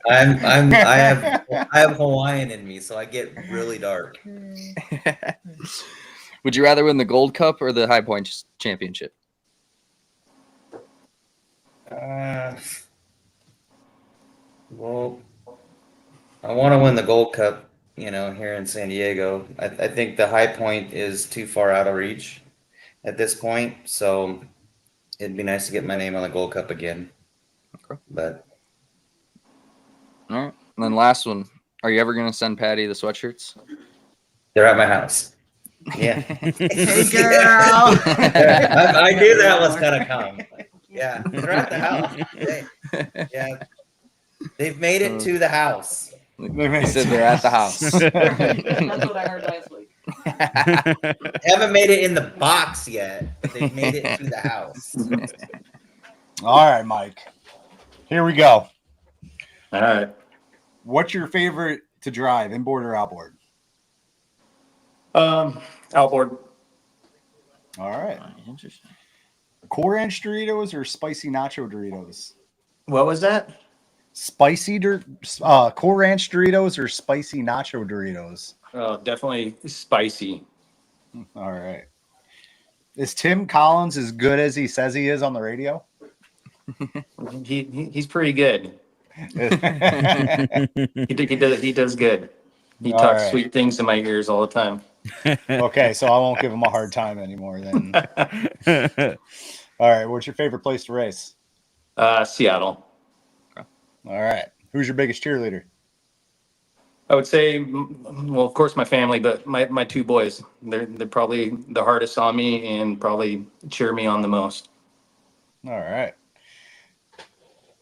I have Hawaiian in me, so I get really dark. Would you rather win the Gold Cup or the High Point Championship? Well, I want to win the Gold Cup, here in San Diego. I think the High Point is too far out of reach at this point, so it'd be nice to get my name on the Gold Cup again. Okay. But all right. And then last one. Are you ever going to send Patty the sweatshirts? they're at my house. Yeah. Hey, girl. I knew that was gonna come. Yeah, they're at the house. Hey, yeah. They've made it to the house. He said they're at the house. That's what I heard last week. They haven't made it in the box yet, but they've made it to the house. All right, Mike. Here we go. All right. What's your favorite to drive, inboard or outboard? Outboard. All right. Interesting. Cool Ranch Doritos or spicy nacho Doritos? What was that? Cool Ranch Doritos or spicy nacho Doritos? Oh, definitely spicy. All right. Is Tim Collins as good as he says he is on the radio? He's pretty good. All He does good. He All talks right. sweet things in my ears all the time. Okay, so I won't give him a hard time anymore then. All right, what's your favorite place to race? Seattle. All right. Who's your biggest cheerleader? I would say, well, of course, my family, but my two boys. They're probably the hardest on me and probably cheer me on the most. All right.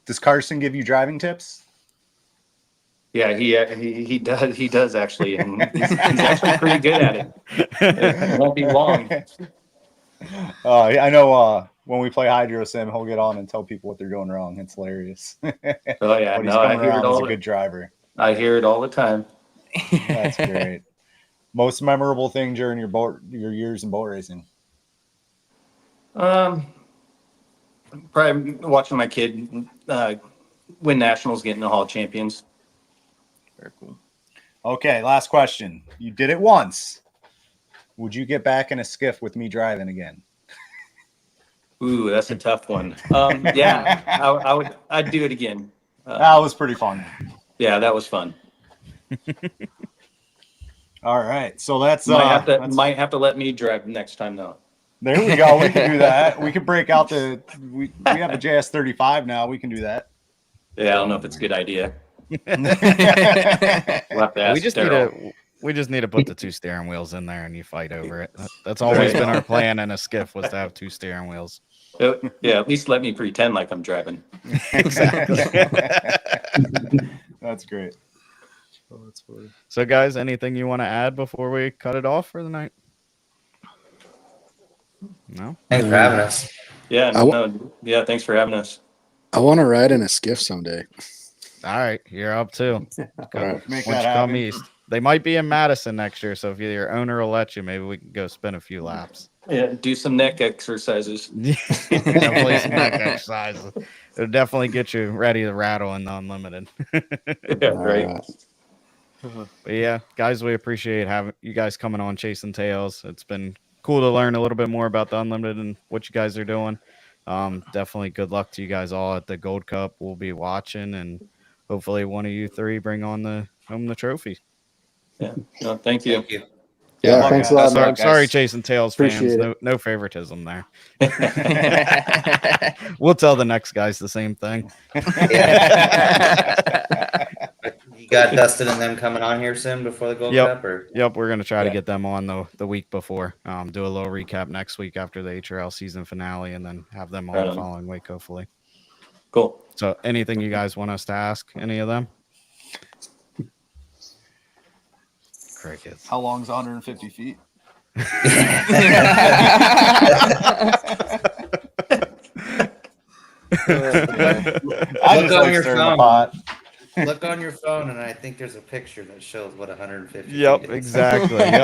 Does Carson give you driving tips? Yeah, he does actually, and he's actually pretty good at it. It won't be long. I know when we play Hydro Sim, he'll get on and tell people what they're doing wrong. It's hilarious. Oh yeah, But he's no, I coming hear around it as all. a good driver. I hear it all the time. That's great. Most memorable thing during your years in boat racing? Probably watching my kid win nationals, getting the Hall of Champions. Very cool. Okay, last question. You did it once. Would you get back in a skiff with me driving again? Ooh, that's a tough one. Yeah, I would. I'd do it again. That was pretty fun. Yeah, that was fun. All right, so that's Might have to let me drive next time though. there we go. We can do that. We can break out we have a JS35 now. We can do that. Yeah, I don't know if it's a good idea. We'll have to ask we just need to put the two steering wheels in there and you fight over it. That's always been our plan in a skiff, was to have two steering wheels. Yeah, at least let me pretend like I'm driving. Exactly. That's great. So guys, anything you want to add before we cut it off for the night? No? Thanks for having us. Yeah, I yeah. Thanks for having us. I want to ride in a skiff someday. All right, you're up too. All right. Make Once that you come happen. east. They might be in Madison next year, so if your owner will let you, maybe we can go spin a few laps. Yeah, do some neck exercises. Definitely some neck exercises. It'll definitely get you ready to rattle in the unlimited. Yeah, right. All right. But yeah, guys, we appreciate having you guys coming on Chasing Tails. It's been cool to learn a little bit more about the unlimited and what you guys are doing. Definitely good luck to you guys all at the Gold Cup. We'll be watching, and hopefully one of you three bring on the trophy. Yeah. No, thank you. Thank you. Yeah, luck, thanks a guys. lot, Sorry, Mike. Chasing Tails fans. Appreciate No favoritism there. We'll tell the next guys the same thing. You got Dustin and them coming on here soon before the Gold Yep. Cup, or Yep, we're gonna try to Yeah. get them on the week before. Do a little recap next week after the HRL season finale, and then have them on Right the on. following week, hopefully. Cool. So, anything you guys want us to ask any of them? Crickets. How long's 150 feet? I Look just on like your stirring the phone. pot. look on your phone, and I think there's a picture that shows what 150. Yep, feet is. exactly. Yep.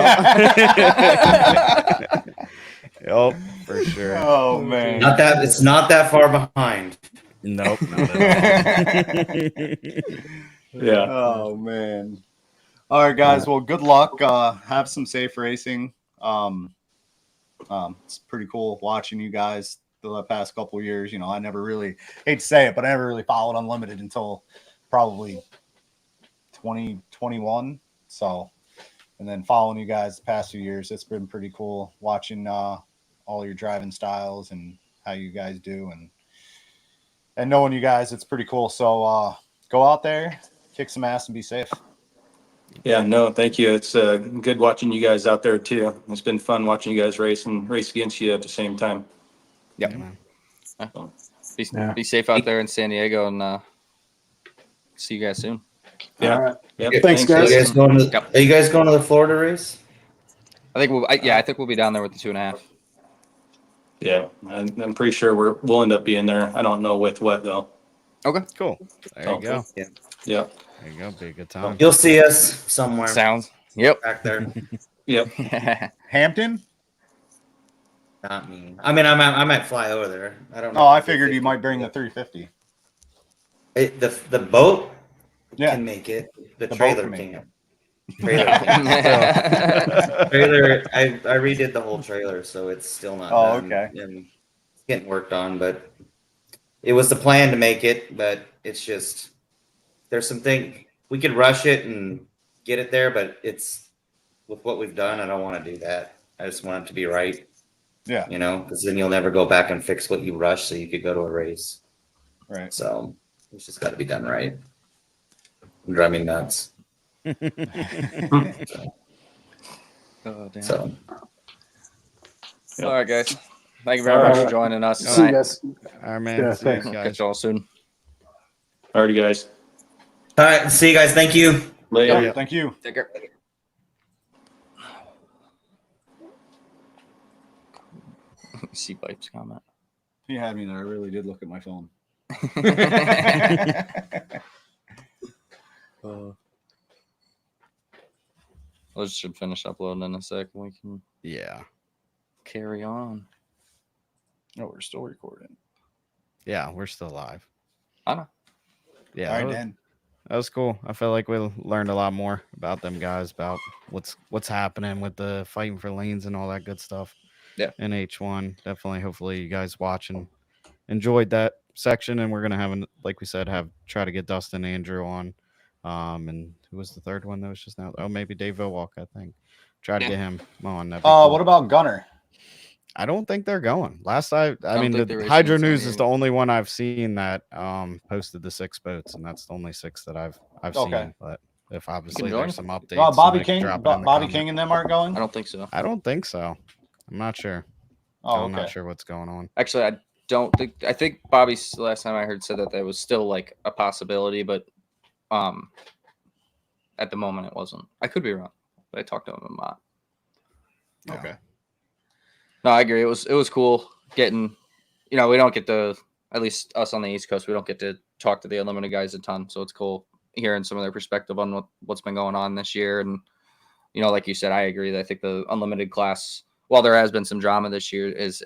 Yep, for sure. Oh man. Not that it's not that far behind. Nope, not at all. Yeah. Oh man. All right, guys. Well, good luck. Have some safe racing. It's pretty cool watching you guys the past couple of years. You know, I never really hate to say it, but I never really followed Unlimited until probably 2021. So, and then following you guys the past few years, it's been pretty cool watching all your driving styles and how you guys do, and knowing you guys. It's pretty cool. So go out there, kick some ass, and be safe. Yeah, no, thank you. It's good watching you guys out there too. It's been fun watching you guys race and race against you at the same time. Yep. Yeah, man. Be safe out there in San Diego, and See you guys soon. Yeah. All right. Yep. Thanks, Are guys. you guys going to, Yep. are you guys going to the Florida race? I think I think we'll be down there with the 2.5. Yeah, I'm pretty sure we'll end up being there. I don't know with what though. Okay. Cool. There you go. Yeah. There you go. Be a good time. You'll see us somewhere Sounds. Yep. back there. Yep. Hampton? Not me. I mean, I might fly over there. I don't know. Oh, I figured you might bring the 350. The boat Yeah. can make it. The boat trailer can make can't. Trailer can't. Trailer. I redid the whole trailer, so it's still not Oh, done. okay. And it's getting worked on, but it was the plan to make it, but it's just there's something we could rush it and get it there, but it's with what we've done, I don't want to do that. I just want it to be right. Yeah. You know, because then you'll never go back and fix what you rushed so you could go to a race. Right. So it's just got to be done right. It'll drive me nuts. Oh, damn. So All right, guys. Thank you very All much right. for joining us See you tonight. guys. All right, man. Yeah, See you thanks. guys. Catch y'all soon. Alrighty, guys. all right, see you guys. Thank you. Later. Yeah, thank you. Take care. See Pipe's comment. He had me there. I really did look at my phone. I should finish uploading in a sec. We can Yeah. carry on. Oh, we're still recording. Yeah. We're still live. I know. Yeah. All that right, was- Dan. That was cool. I feel like we learned a lot more about them guys, about what's happening with the fighting for lanes and all that good stuff. Yeah. In H1, definitely. Hopefully, you guys watching enjoyed that section, and we're gonna have, like we said, try to get Dustin Andrew on, and who was the third one that was just now? Oh, maybe Dave Vowalk, I think. Try to Yeah. get him on. That'd be cool. What about Gunner? I don't think they're going. Last I don't mean, think they're the racing Hydro in San News is the Diego. only one I've seen that posted the 6 boats, and that's the only 6 that I've Okay. seen. But if obviously join. there's some updates, Bobby somebody can King, drop it in the Bobby comment. King, and them aren't going. I don't think so. I don't think so. I'm not sure. Oh, I'm okay. not sure what's going on. Actually, I don't think. I think Bobby last time I heard said that was still like a possibility, but at the moment it wasn't. I could be wrong, but I talked to him a lot. Yeah. Okay. No, I agree. It was cool getting. We don't get to, at least us on the East Coast, we don't get to talk to the Unlimited guys a ton, so it's cool hearing some of their perspective on what's been going on this year. And like you said, I agree that I think the Unlimited class, while there has been some drama this year, is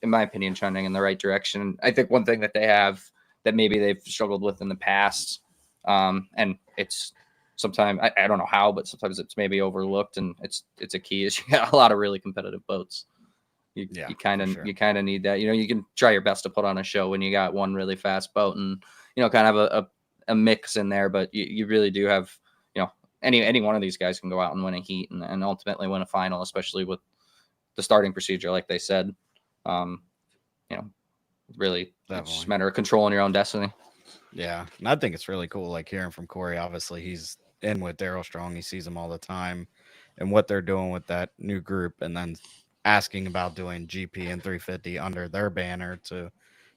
in my opinion trending in the right direction. I think one thing that they have that maybe they've struggled with in the past, and it's sometimes I don't know how, but sometimes it's maybe overlooked, and it's a key is you got a lot of really competitive boats. You kind for of sure. need that. You can try your best to put on a show when you got one really fast boat and kind of a mix in there, but you really do have any one of these guys can go out and win a heat and ultimately win a final, especially with the starting procedure, like they said. Really, it's just a Definitely. matter of controlling your own destiny. Yeah, and I think it's really cool. Like hearing from Corey, obviously he's in with Daryl Strong. He sees them all the time, and what they're doing with that new group, and then asking about doing GP and 350 under their banner to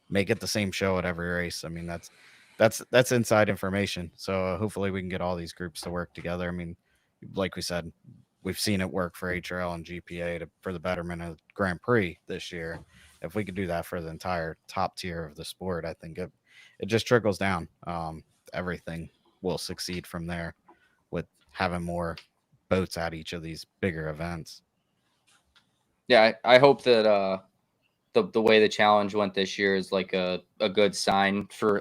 make it the same show at every race. I mean, that's inside information. So hopefully we can get all these groups to work together. I mean, like we said, we've seen it work for HRL and GPA for the betterment of Grand Prix this year. If we could do that for the entire top tier of the sport, I think it just trickles down. Everything will succeed from there with having more boats at each of these bigger events. Yeah, I hope that the way the challenge went this year is like a good sign for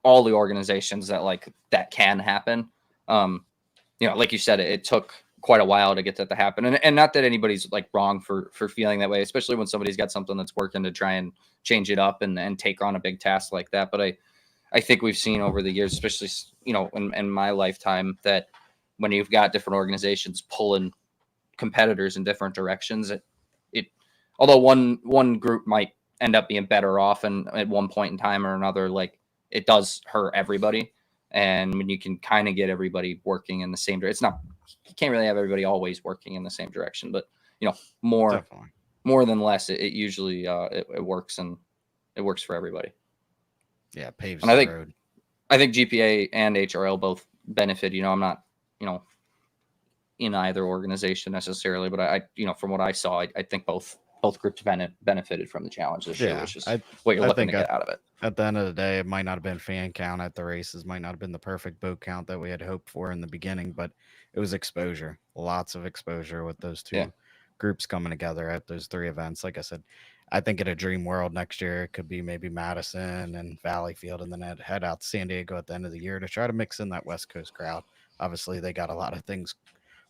all the organizations that can happen. Like you said, it took quite a while to get that to happen, and not that anybody's like wrong for feeling that way, especially when somebody's got something that's working to try and change it up and take on a big task like that. But I think we've seen over the years, especially in my lifetime, that when you've got different organizations pulling competitors in different directions, although one group might end up being better off and at one point in time or another, like it does hurt everybody. And when you can kind of get everybody working in the same direction, you can't really have everybody always working in the same direction, but Definitely. more than less, it usually it works, and it works for everybody. Yeah, paves And I the think- road. I think GPA and HRL both benefit. I'm not, you know, in either organization necessarily, but I from what I saw, I think both groups benefited from the challenge this year, Yeah, which is I what you're I looking to think get out of it. at the end of the day, it might not have been fan count at the races, might not have been the perfect boat count that we had hoped for in the beginning, but it was exposure, lots of exposure with those two Yeah. groups coming together at those three events. Like I said, I think in a dream world next year, it could be maybe Madison and Valleyfield, and then head out to San Diego at the end of the year to try to mix in that West Coast crowd. Obviously, they got a lot of things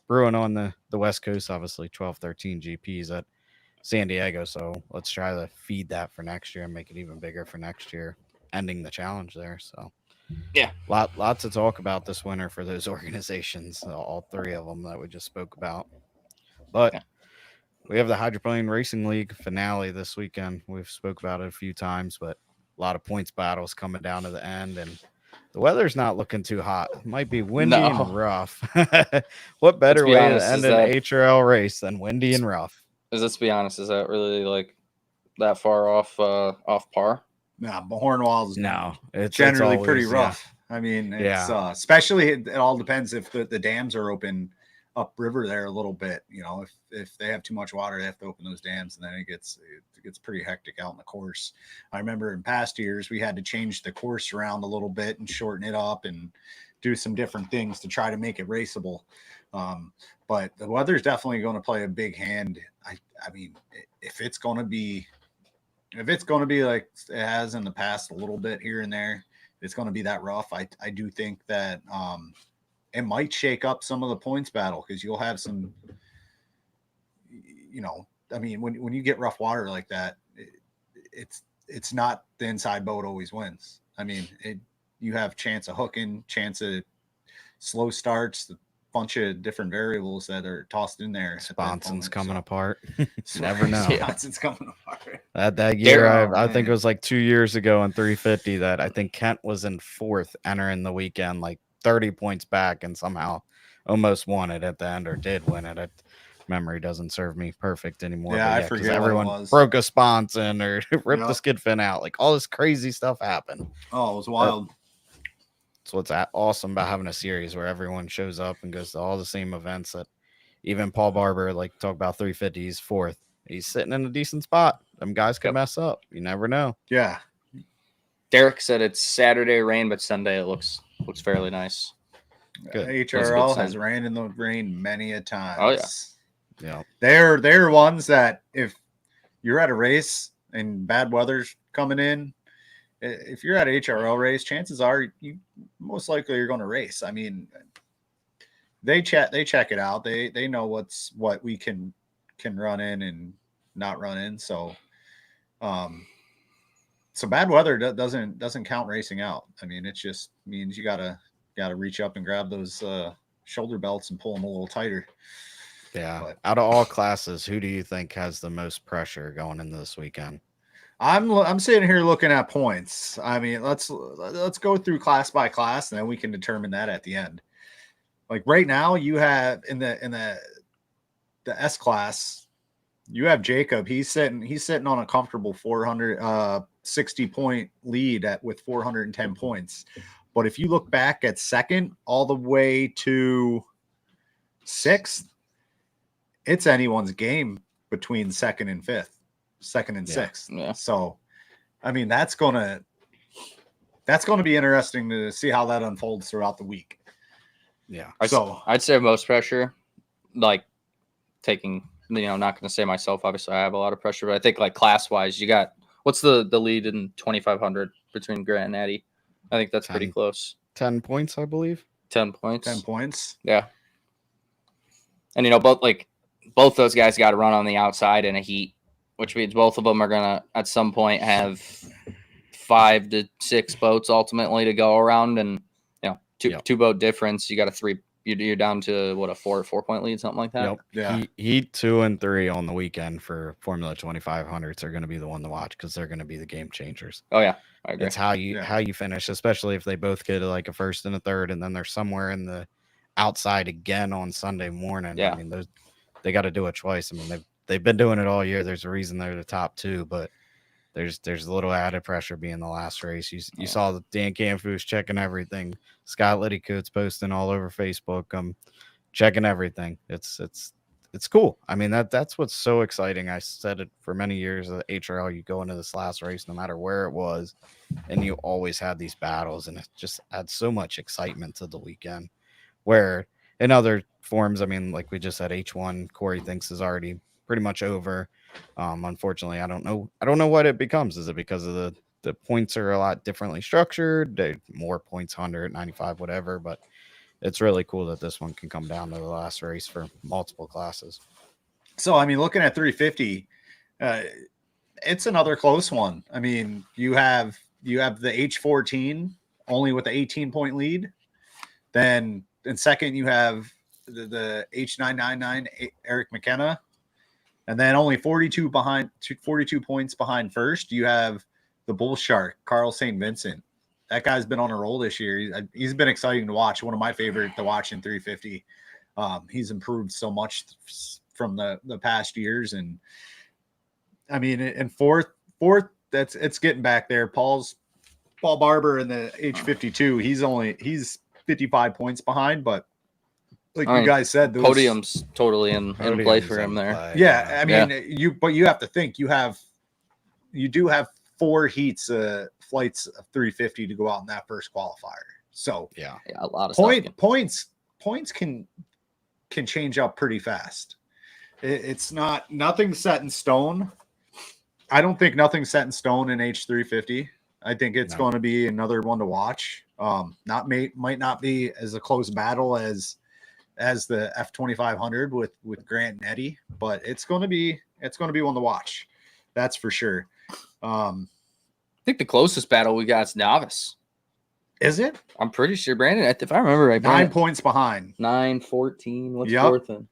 brewing on the West Coast, obviously 12, 13 GPs at San Diego. So let's try to feed that for next year and make it even bigger for next year, ending the challenge there. So Yeah. lots to talk about this winter for those organizations, all three of them that we just spoke about. But Yeah. we have the Hydroplane Racing League finale this weekend. We've spoke about it a few times, but a lot of points battles coming down to the end, and the weather's not looking too hot. It might be windy No. and rough. What better be way honest, to end is an that- HRL race than windy and rough? Let's be honest, is that really like that far off par? Nah, but Hornwall's No, it's generally always, pretty yeah. rough. I mean, it's Yeah. especially it all depends if the dams are open upriver there a little bit. If they have too much water, they have to open those dams, and then it gets pretty hectic out in the course. I remember in past years we had to change the course around a little bit and shorten it up and do some different things to try to make it raceable. But the weather's definitely going to play a big hand. I mean, if it's going to be like it has in the past a little bit here and there, it's going to be that rough. I do think that it might shake up some of the points battle, because you'll have some, I mean, when you get rough water like that, it's not the inside boat always wins. I mean, you have chance of hooking, chance of slow starts, a bunch of different variables that are tossed in there. Sponson's coming apart. Never know. Sponson's coming apart. That year, Oh, I think it man. was like 2 years ago in 350 that I think Kent was in fourth entering the weekend, like 30 points back, and somehow almost won it at the end, or did win it. Memory doesn't serve me perfect anymore. Yeah, I 'cause forget what it everyone was. broke a sponson or ripped the Yep. skid fin out. Like all this crazy stuff happened. Oh, it was wild. So what's awesome about having a series where everyone shows up and goes to all the same events. That even Paul Barber, like talk about 350, he's fourth. He's sitting in a decent spot. Them guys can mess up. You never know. Yeah. Derek said it's Saturday rain, but Sunday it looks fairly nice. Good. HRL That's a good has sign. ran in the rain many a time. Oh, yeah. Yeah. They're ones that if you're at a race and bad weather's coming in, if you're at a HRL race, chances are you most likely you're going to race. I mean, they check it out. They know what we can run in and not run in. So bad weather doesn't count racing out. I mean, it just means you gotta reach up and grab those shoulder belts and pull them a little tighter. Yeah. But- Out of all classes, who do you think has the most pressure going into this weekend? I'm sitting here looking at points. I mean, let's go through class by class, and then we can determine that at the end. Like right now, you have in the S class, you have Jacob. He's sitting on a comfortable 460 point lead with 410 points. But if you look back at second all the way to sixth, it's anyone's game between second and sixth. Yeah. So, I mean, that's gonna be interesting to see how that unfolds throughout the week. Yeah. I'd say most pressure, like taking, not going to say myself, obviously I have a lot of pressure, but I think like class wise, you got, what's the lead in 2,500 between Grant and Eddie? I think that's pretty 10. close. 10 points, I believe. 10 points. 10 points. Yeah. And both those guys got to run on the outside in a heat, which means both of them are gonna at some point have 5 to 6 boats ultimately to go around, and two boat difference. You got a 3. You're down to what, a 4-point lead, something like that. Yep. Yeah. Heat 2 and 3 on the weekend for Formula 2500s are going to be the one to watch because they're going to be the game changers. Oh yeah, I agree. It's how you finish, especially if they both get like a first and a third, and then they're somewhere in the outside again on Sunday morning. Yeah. I mean, they got to do it twice. I mean, they've been doing it all year. There's a reason they're the top 2, but there's a little added pressure being the last race. You Yeah. saw the Dan Canfus checking everything. Scott Liddycoat's posting all over Facebook. Checking everything. It's cool. I mean, that's what's so exciting. I said it for many years at HRL. You go into this last race, no matter where it was, and you always had these battles, and it just adds so much excitement to the weekend. Where in other forms, I mean, like we just said, H1 Corey thinks is already pretty much over. Unfortunately, I don't know what it becomes. Is it because of the points are a lot differently structured? More points, 100, 95, whatever, but it's really cool that this one can come down to the last race for multiple classes. So, I mean, looking at 350, it's another close one. I mean, you have the H14 only with the 18-point lead. Then in second, you have the H999 Eric McKenna. And then only 42 points behind first, you have the Bull Shark, Carl St. Vincent. That guy's been on a roll this year. He's been exciting to watch. One of my favorite to watch in 350. He's improved so much from the past years. And I mean, in fourth, it's getting back there. Paul Barber in the H52. He's 55 points behind, but like you guys said, podium's totally in play for him there. Yeah, I mean, you have to think you do have 4 heats, flights of 350 to go out in that first qualifier. So yeah, a lot of points can change up pretty fast. It's nothing set in stone. I don't think nothing's set in stone in H350. I think it's going to be another one to watch. Might not be as a close battle as the F2500 with Grant and Eddie, but it's going to be one to watch. That's for sure. I think the closest battle we got is novice. Is it? I'm pretty sure, Brandon. If I remember right, 9 points behind. 9-14. What's fourth then?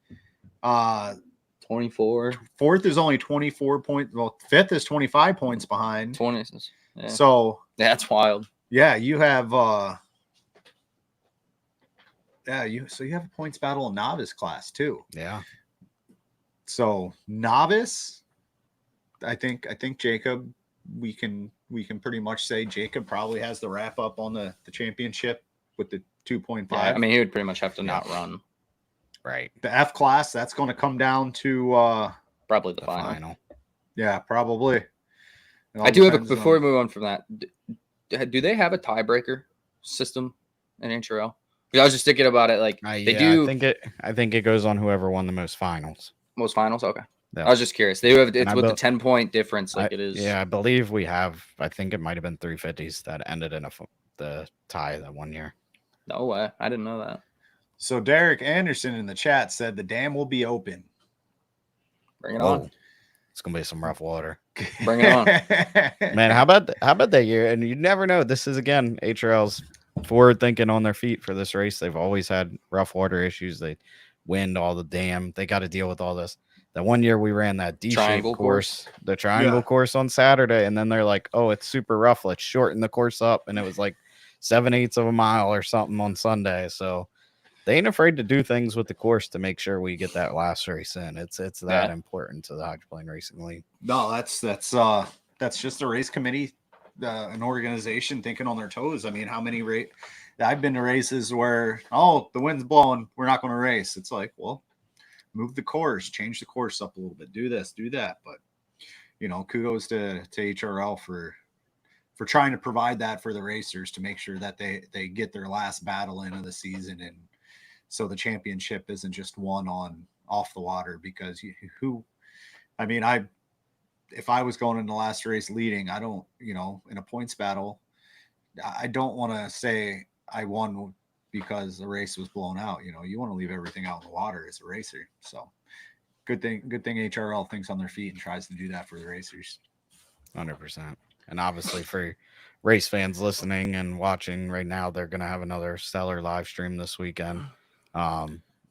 24. Fourth is only 24 points. Well, fifth is 25 points behind. 20. Yeah. So that's wild. Yeah, you have you have a points battle in novice class too. Yeah. So novice, I think Jacob, we can pretty much say Jacob probably has the wrap up on the championship with the 2.5. Yeah, I mean, he would pretty much have to not run. Right. The F class, that's going to come down to probably the final. Yeah, probably. I do have before we move on from that. Do they have a tiebreaker system in HRL? Because I was just thinking about it. Like they do. I think it goes on whoever won the most finals. Most finals, okay. Yeah. I was just curious. They do have it's with the 10-point difference, like it is. Yeah, I believe we have. I think it might have been 350s that ended in the tie that one year. No way, I didn't know that. So Derek Anderson in the chat said the dam will be open. Bring it on. It's gonna be some rough water. Bring it on, man. How about that year? And you never know. This is again HRL's forward thinking on their feet for this race. They've always had rough water issues. They wind all the dam. They got to deal with all this. That one year we ran that D-shaped course, the triangle course on Saturday, and then they're like, "Oh, it's super rough. Let's shorten the course up." And it was like 7/8 of a mile or something on Sunday. So they ain't afraid to do things with the course to make sure we get that last race in. It's that important to the Hydroplane Racing League. No, that's just a race committee, an organization thinking on their toes. I mean, how many I've been to races where the wind's blowing, we're not going to race. It's like, well, move the course, change the course up a little bit, do this, do that. But kudos to HRL for trying to provide that for the racers to make sure that they get their last battle in of the season, and so the championship isn't just won off the water. Because if I was going in the last race leading, I don't, in a points battle, I don't want to say I won because the race was blown out. You want to leave everything out in the water as a racer. So good thing HRL thinks on their feet and tries to do that for the racers. 100%. And obviously for race fans listening and watching right now, they're going to have another stellar live stream this weekend.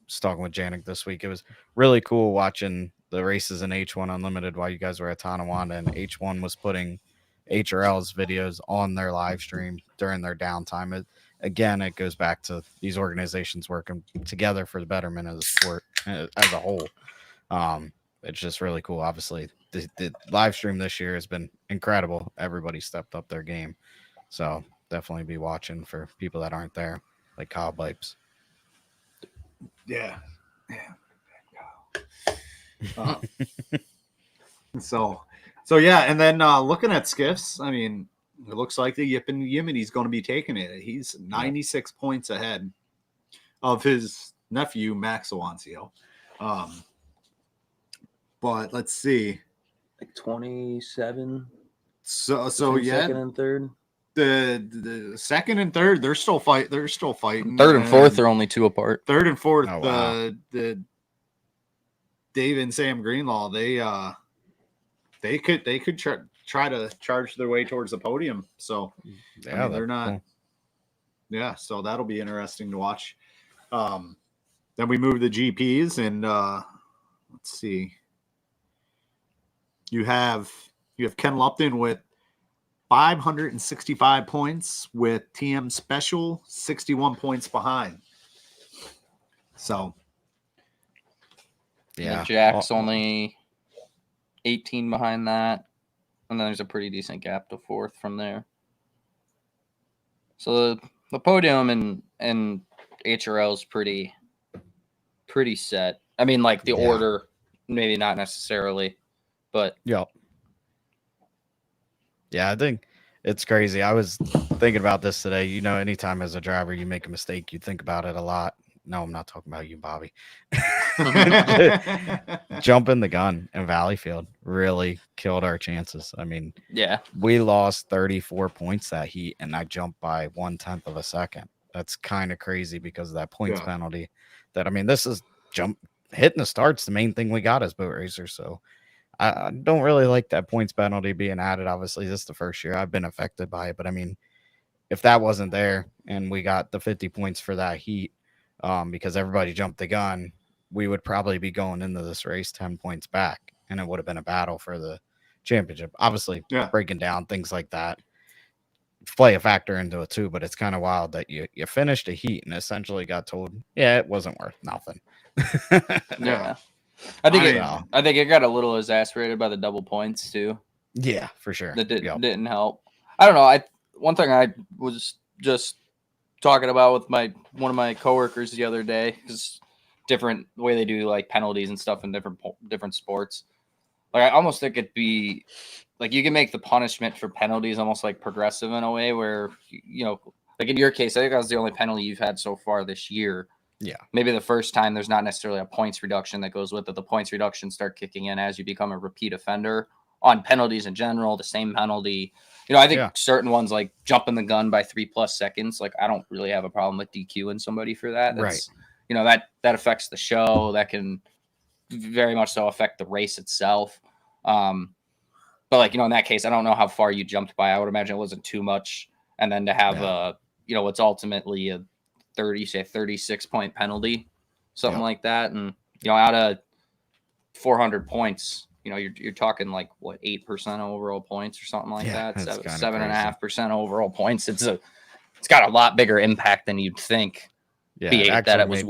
Just talking with Janik this week. It was really cool watching the races in H1 Unlimited while you guys were at Tonawanda, and H1 was putting HRL's videos on their live stream during their downtime. It goes back to these organizations working together for the betterment of the sport as a whole. It's just really cool. Obviously, the live stream this year has been incredible. Everybody stepped up their game. So definitely be watching for people that aren't there, like Kyle Bipes. Yeah. So yeah, and then looking at skiffs, I mean, it looks like the Yimini's going to be taking it. He's 96 points ahead of his nephew Max Awancio. But let's see. Like 27. So yeah, second and third. the second and third, they're still fighting. Third and fourth are only 2 apart. Third and fourth, Oh, wow. the Dave and Sam Greenlaw, they could try to charge their way towards the podium. So Yeah, I mean, they're that's not. cool. Yeah, so that'll be interesting to watch. Then we move the GPs, and let's see. You have Ken Lupton with 565 points, with TM Special 61 points behind. So Yeah. Jack's only 18 behind that. And then there's a pretty decent gap to fourth from there. So the podium and HRL is pretty set. I mean, like the Yeah. order, maybe not necessarily, but Yep. Yeah, I think it's crazy. I was thinking about this today. You know, anytime as a driver you make a mistake, you think about it a lot. No, I'm not talking about you, Bobby. Jumping the gun in Valleyfield really killed our chances. I mean, yeah. we lost 34 points that heat, and I jumped by 1/10 of a second. That's kind of crazy because of that points Yeah. penalty. That, I mean, this is hitting the start's the main thing we got as boat racers. So I don't really like that points penalty being added. Obviously, this is the first year I've been affected by it, but I mean, if that wasn't there and we got the 50 points for that heat, because everybody jumped the gun, we would probably be going into this race 10 points back, and it would have been a battle for the championship. Obviously, Yeah. breaking down things like that play a factor into it too, but it's kind of wild that you finished a heat and essentially got told, yeah, it wasn't worth nothing. Yeah. I think I- I think it got a little exasperated by the double points too. Yeah, for sure. That Yep. didn't help. I don't know. One thing I was just talking about with one of my coworkers the other day, because different way they do like penalties and stuff in different sports. Like I almost think it'd be like you can make the punishment for penalties almost like progressive in a way where you know, like in your case, I think that was the only penalty you've had so far this year. Yeah. Maybe the first time there's not necessarily a points reduction that goes with it. The points reduction start kicking in as you become a repeat offender on penalties in general, the same penalty. You know, I think Yeah. certain ones like jumping the gun by 3+ seconds, like I don't really have a problem with DQing somebody for that. That's, you know, that affects the show. That can very much so affect the race itself. But like, you know, in that case, I don't know how far you jumped by. I would imagine it wasn't too much. And then to have you know, what's ultimately a 36 point penalty, something like that. And, you know, out of 400 points, you know, you're talking like what, 8% overall points or something like Yeah, that. that's kinda 7.5% overall points. It's got a lot bigger impact than you'd think. Yeah, Be that actually it was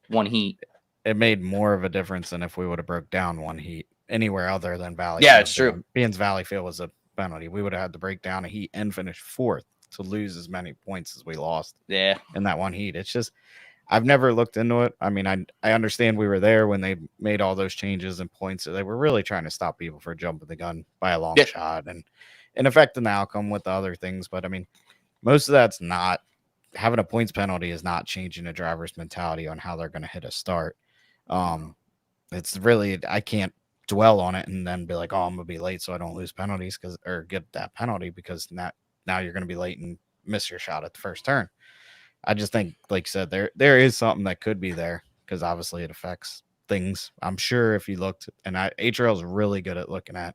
one heat. it made more of a difference than if we would have broke down one heat anywhere other than Valleyfield. Yeah, it's true. Being Valleyfield was a penalty. We would have had to break down a heat and finish fourth to lose as many points as we lost Yeah. in that one heat. It's just, I've never looked into it. I mean, I understand we were there when they made all those changes and points. They were really trying to stop people from jumping the gun by a long shot and affecting the outcome with the other things. But I mean, most of that's not having a points penalty is not changing a driver's mentality on how they're going to hit a start. It's really, I can't dwell on it and then be like, oh, I'm gonna be late so I don't lose penalties or get that penalty because now you're gonna be late and miss your shot at the first turn. I just think, like you said, there is something that could be there because obviously it affects things. I'm sure if you looked, and HRL is really good at looking at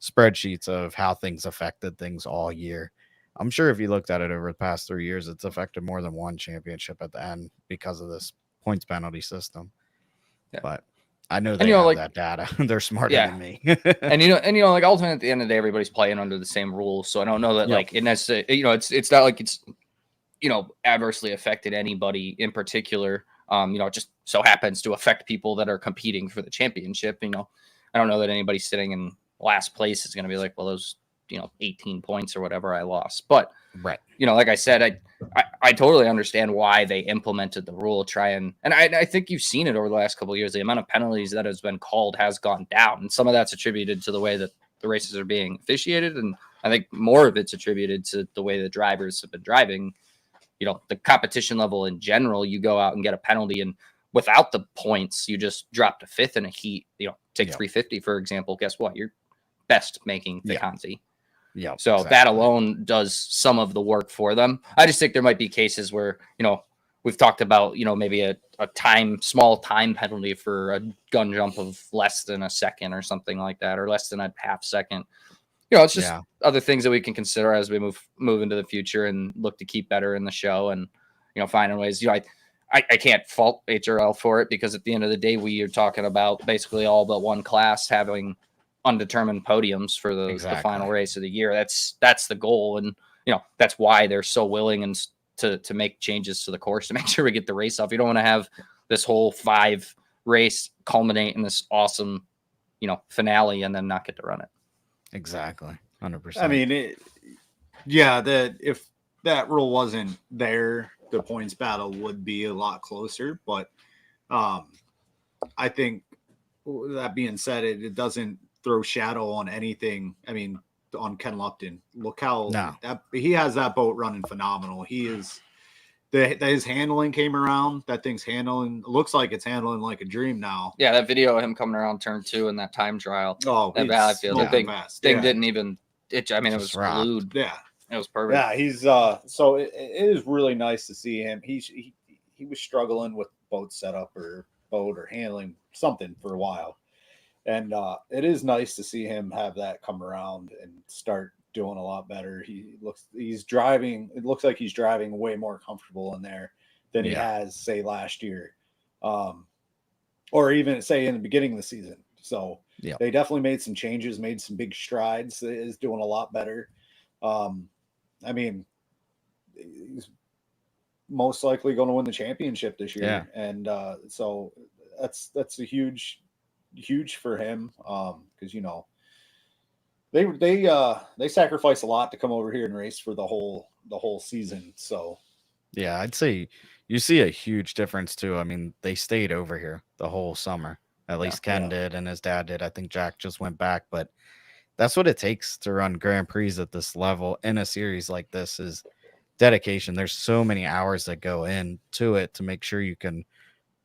spreadsheets of how things affected things all year. I'm sure if you looked at it over the past 3 years, it's affected more than one championship at the end because of this points penalty system. Yeah. But I know they you know, have like- that data. They're smarter Yeah. than me. and you know, like ultimately at the end of the day, everybody's playing under the same rules. So I don't know that Yep. like it necessarily, you know, it's not like it's, you know, adversely affected anybody in particular. You know, it just so happens to affect people that are competing for the championship. You know, I don't know that anybody's sitting and last place is going to be like, well, those 18 points or whatever I lost. But Right. like I said, I totally understand why they implemented the rule. And I think you've seen it over the last couple of years. The amount of penalties that has been called has gone down, and some of that's attributed to the way that the races are being officiated, and I think more of it's attributed to the way the drivers have been driving. The competition level in general, you go out and get a penalty, and without the points, you just drop to fifth in a heat. Take 350 for example. Guess what? You're best making the Conti. Yeah. So exactly. that alone does some of the work for them. I just think there might be cases where, we've talked about, maybe a small time penalty for a gun jump of less than a second or something like that, or less than a half second. It's just other things that we can consider as we move into the future and look to keep better in the show and, finding ways. I can't fault HRL for it, because at the end of the day, we are talking about basically all but one class having undetermined podiums for the final race of the year. That's the goal, and that's why they're so willing and to make changes to the course to make sure we get the race off. You don't want to have this whole 5 race culminate in this awesome finale and then not get to run it. Exactly. 100%. I mean, that if that rule wasn't there, the points battle would be a lot closer. But I think, that being said, it doesn't throw shadow on anything. I mean, on Ken Lupton. Look how he has that boat running phenomenal. He is his handling came around. That thing's handling looks like it's handling like a dream now. Yeah, that video of him coming around turn 2 in that time trial. Oh, that Valleyfield. The thing didn't even itch. I mean, it was glued. Yeah. It was perfect. Yeah, he's so it is really nice to see him. He was struggling with boat setup or boat or handling something for a while. And it is nice to see him have that come around and start doing a lot better. He's driving. It looks like he's driving way more comfortable in there than he has, say, last year, or even say in the beginning of the season. So they definitely made some changes, made some big strides. Is doing a lot better. I mean, he's most likely going to win the championship this year, and so that's a huge for him, because they sacrifice a lot to come over here and race for the whole season. So I'd say you see a huge difference too. I mean, they stayed over here the whole summer. At least Ken did, and his dad did. I think Jack just went back, but that's what it takes to run Grand Prix at this level in a series like this is dedication. There's so many hours that go into it to make sure you can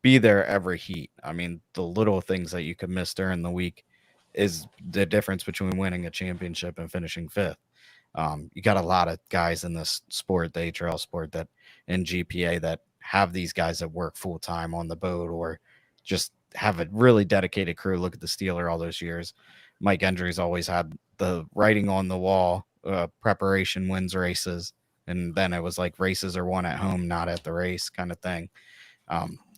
be there every heat. I mean, the little things that you could miss during the week is the difference between winning a championship and finishing 5th. You got a lot of guys in this sport, the HRL sport, that in GPA that have these guys that work full time on the boat or just have a really dedicated crew. Look at the Steeler all those years. Mike Endry's always had the writing on the wall, preparation wins races. And then it was like races are won at home, not at the race kind of thing.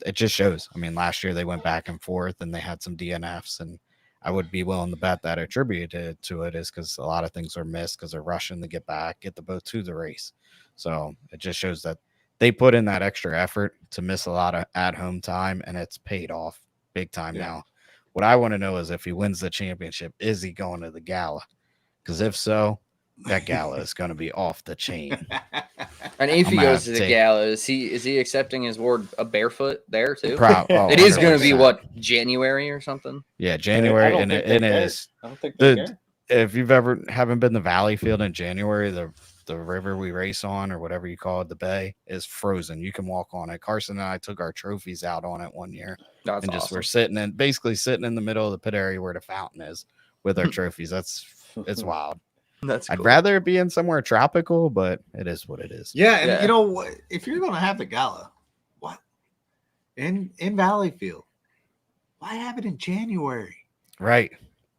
It just shows. I mean, last year they went back and forth and they had some DNFs, and I would be willing to bet that attributed to it is because a lot of things are missed because they're rushing to get back, get the boat to the race. So it just shows that they put in that extra effort to miss a lot of at-home time, and it's paid off big time now. What I want to know is if he wins the championship, is he going to the gala? Because if so, that gala is going to be off the chain. And if he goes to the gala, is he accepting his award a barefoot there too? It is going to be what, January or something? Yeah, January, and it is. I don't think they care. If you've haven't been to Valleyfield in January, the river we race on, or whatever you call it, the bay, is frozen. You can walk on it. Carson and I took our trophies out on it one year. That's and just awesome. we're basically sitting in the middle of the pit area where the fountain is with our trophies. It's wild. That's I'd cool. rather it be in somewhere tropical, but it is what it is. Yeah, and you know what? If you're going to have the gala, what in Valleyfield, why have it in January? Right.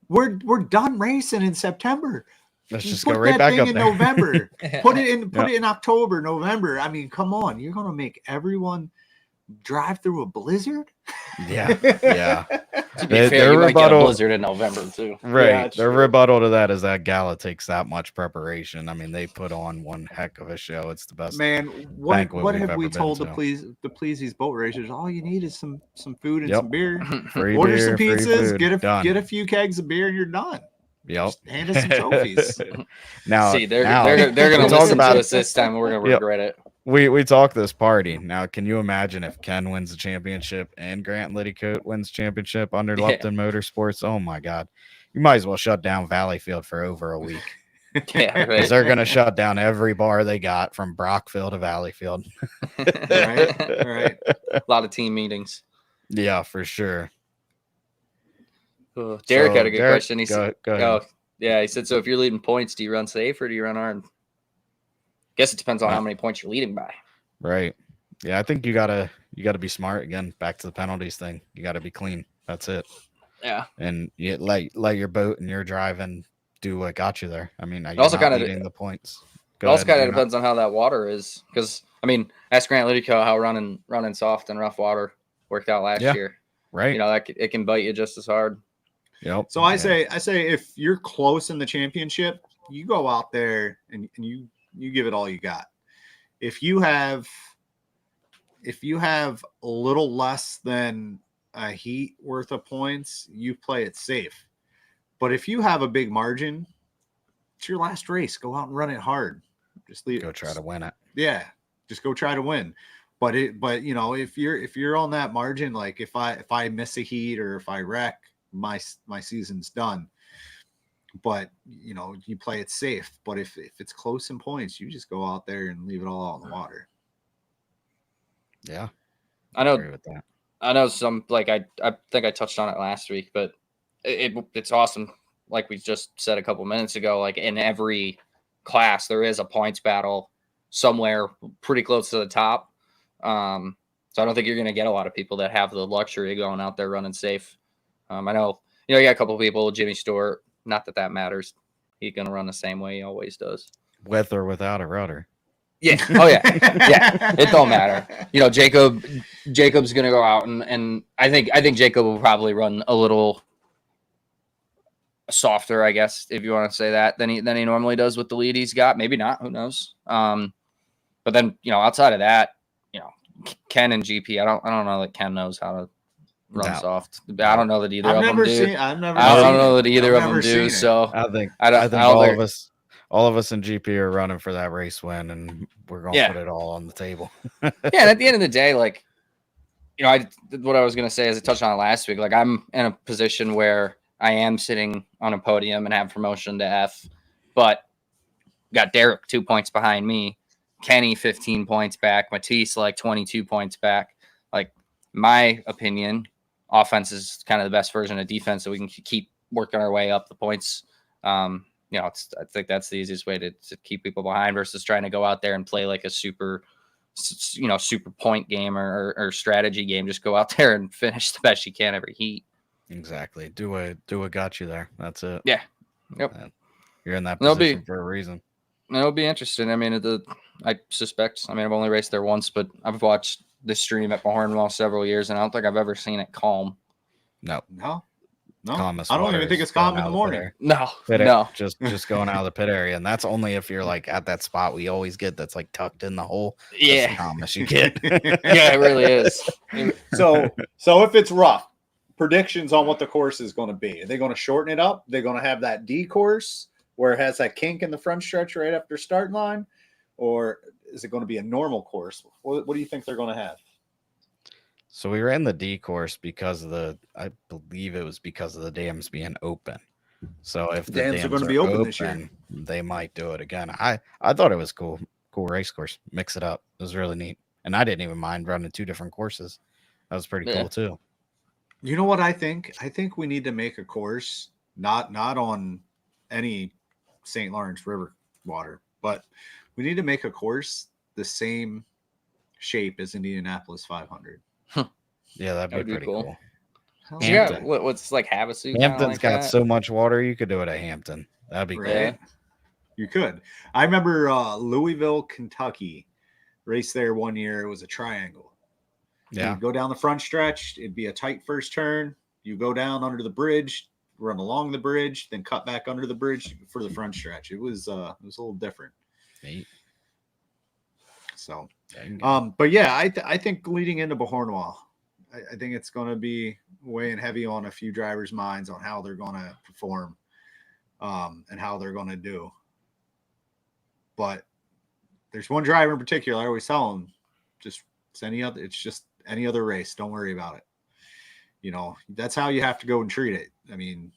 We're done racing in September. Let's just put go right that back thing up in there. November. Put it in October, November. I mean, come on. You're going to make everyone drive through a blizzard? Yeah. To be fair, you might get a blizzard in November too. Right. Yeah, Their rebuttal to that is that gala takes that much preparation. I mean, they put on one heck of a show. It's the best. Man, what banquet have we've we ever told been to please these boat racers? All you need is some food and Yep. some beer. Free Order beer, some free pizzas, food. get Done. a few kegs of beer, and you're done. Yep. Just hand us some trophies. Now, See, they're now they're they're we gonna talk listen about to us this time, and we're gonna Yep. regret it. we talk this party. Now, can you imagine if Ken wins the championship and Grant Liddycoat wins championship under Yeah. Lupton Motorsports? Oh my God, you might as well shut down Valleyfield for over a week. Yeah, Because right. they're going to shut down every bar they got from Brockville to Valleyfield. Right. A lot of team meetings. Yeah, for sure. Oh, Derek So, had a good Derek, question. He said, go ahead. "Oh, yeah." He said, "So if you're leading points, do you run safe or do you run armed?" Guess it depends on how many points you're leading by. Right. Yeah, I think you gotta be smart again. Back to the penalties thing. You gotta be clean. That's it. Yeah. And you let your boat and your driving do what got you there. I mean, you're also not kinda- leading the points. It also kind of You're not- depends on how that water is. Because I mean, ask Grant Liddycoat how running soft and rough water worked out last Yeah. year. right. You know, it can bite you just as hard. Yep. So I Yeah. say if you're close in the championship, you go out there and you give it all you got. If you have a little less than a heat worth of points, you play it safe. But if you have a big margin, it's your last race. Go out and run it hard. Just leave. Go try to win it. Yeah, just go try to win. But you know, if you're on that margin, like if I miss a heat or if I wreck, my season's done. But you know, you play it safe. But if it's close in points, you just go out there and leave it all out in the water. Yeah. I know Agree with that. I know some, like I think I touched on it last week, but it's awesome. Like we just said a couple minutes ago, like in every class there is a points battle somewhere pretty close to the top. So I don't think you're going to get a lot of people that have the luxury of going out there running safe. I know, you got a couple of people, Jimmy Stewart. Not that matters. He's going to run the same way he always does. With or without a rudder. Yeah. Oh yeah. Yeah. It don't matter. Jacob's gonna go out and I think Jacob will probably run a little softer, I guess, if you want to say that, than he normally does with the lead he's got. Maybe not, who knows? But then, outside of that, Ken and GP, I don't know that Ken knows how to run No. soft. I don't know that either I've of them never do. seen. I've never. I seen don't know it. that either I've of them never do. seen it. So I think I don't all think- of us in GP are running for that race win, and we're gonna Yeah. put it all on the table. Yeah, and at the end of the day, like, what I was gonna say is I touched on it last week. Like, I'm in a position where I am sitting on a podium and have promotion to F, but got Derek 2 points behind me, Kenny 15 points back, Matisse like 22 points back. Like, my opinion, offense is kind of the best version of defense, so we can keep working our way up the points. I think that's the easiest way to keep people behind versus trying to go out there and play like a super point game or strategy game. Just go out there and finish the best you can every heat. Exactly. Do what got you there. That's it. Yeah. Yep. You're in that It'll position be- for a reason. It'll be interesting. I mean, I suspect. I mean, I've only raced there once, but I've watched the stream at Mahornwell several years, and I don't think I've ever seen it calm. No. No, Calmest I don't even water think is it's calm going in the out of morning. area. No, Pit no. just going out of the pit area, and that's only if you're like at that spot we always get that's like tucked in the hole. That's the Yeah, calmest you get. yeah, it really is. So if it's rough, predictions on what the course is going to be. Are they going to shorten it up? They're going to have that D course where it has that kink in the front stretch right after start line, or is it going to be a normal course? What do you think they're going to have? So we ran the D course because of I believe it was because of the dams being open. So if the Dams are dams gonna be open this year. they might do it again. I thought it was cool race course. Mix it up. It was really neat. And I didn't even mind running two different courses. That was pretty Yeah. cool too. You know what I think? I think we need to make a course, not on any St. Lawrence River water, but we need to make a course the same shape as Indianapolis 500. Yeah, that'd That would be be pretty cool. cool. Hell You yeah. got what's like Havasu? kinda Hampton's like got that? so much water, you could do it at Hampton. That'd be cool. Right? You could. I remember Louisville, Kentucky, raced there one year. It was a triangle. Yeah. You go down the front stretch. It'd be a tight first turn. You go down under the bridge, run along the bridge, then cut back under the bridge for the front stretch. It was a little different. Neat. So, Yeah, you can get but yeah, I think leading into Bahornwall, I think it's going to be weighing heavy on a few drivers' minds on how they're going to perform. and how they're going to do. But there's one driver in particular. I always tell him, it's just any other race. Don't worry about it. You know, that's how you have to go and treat it. I mean,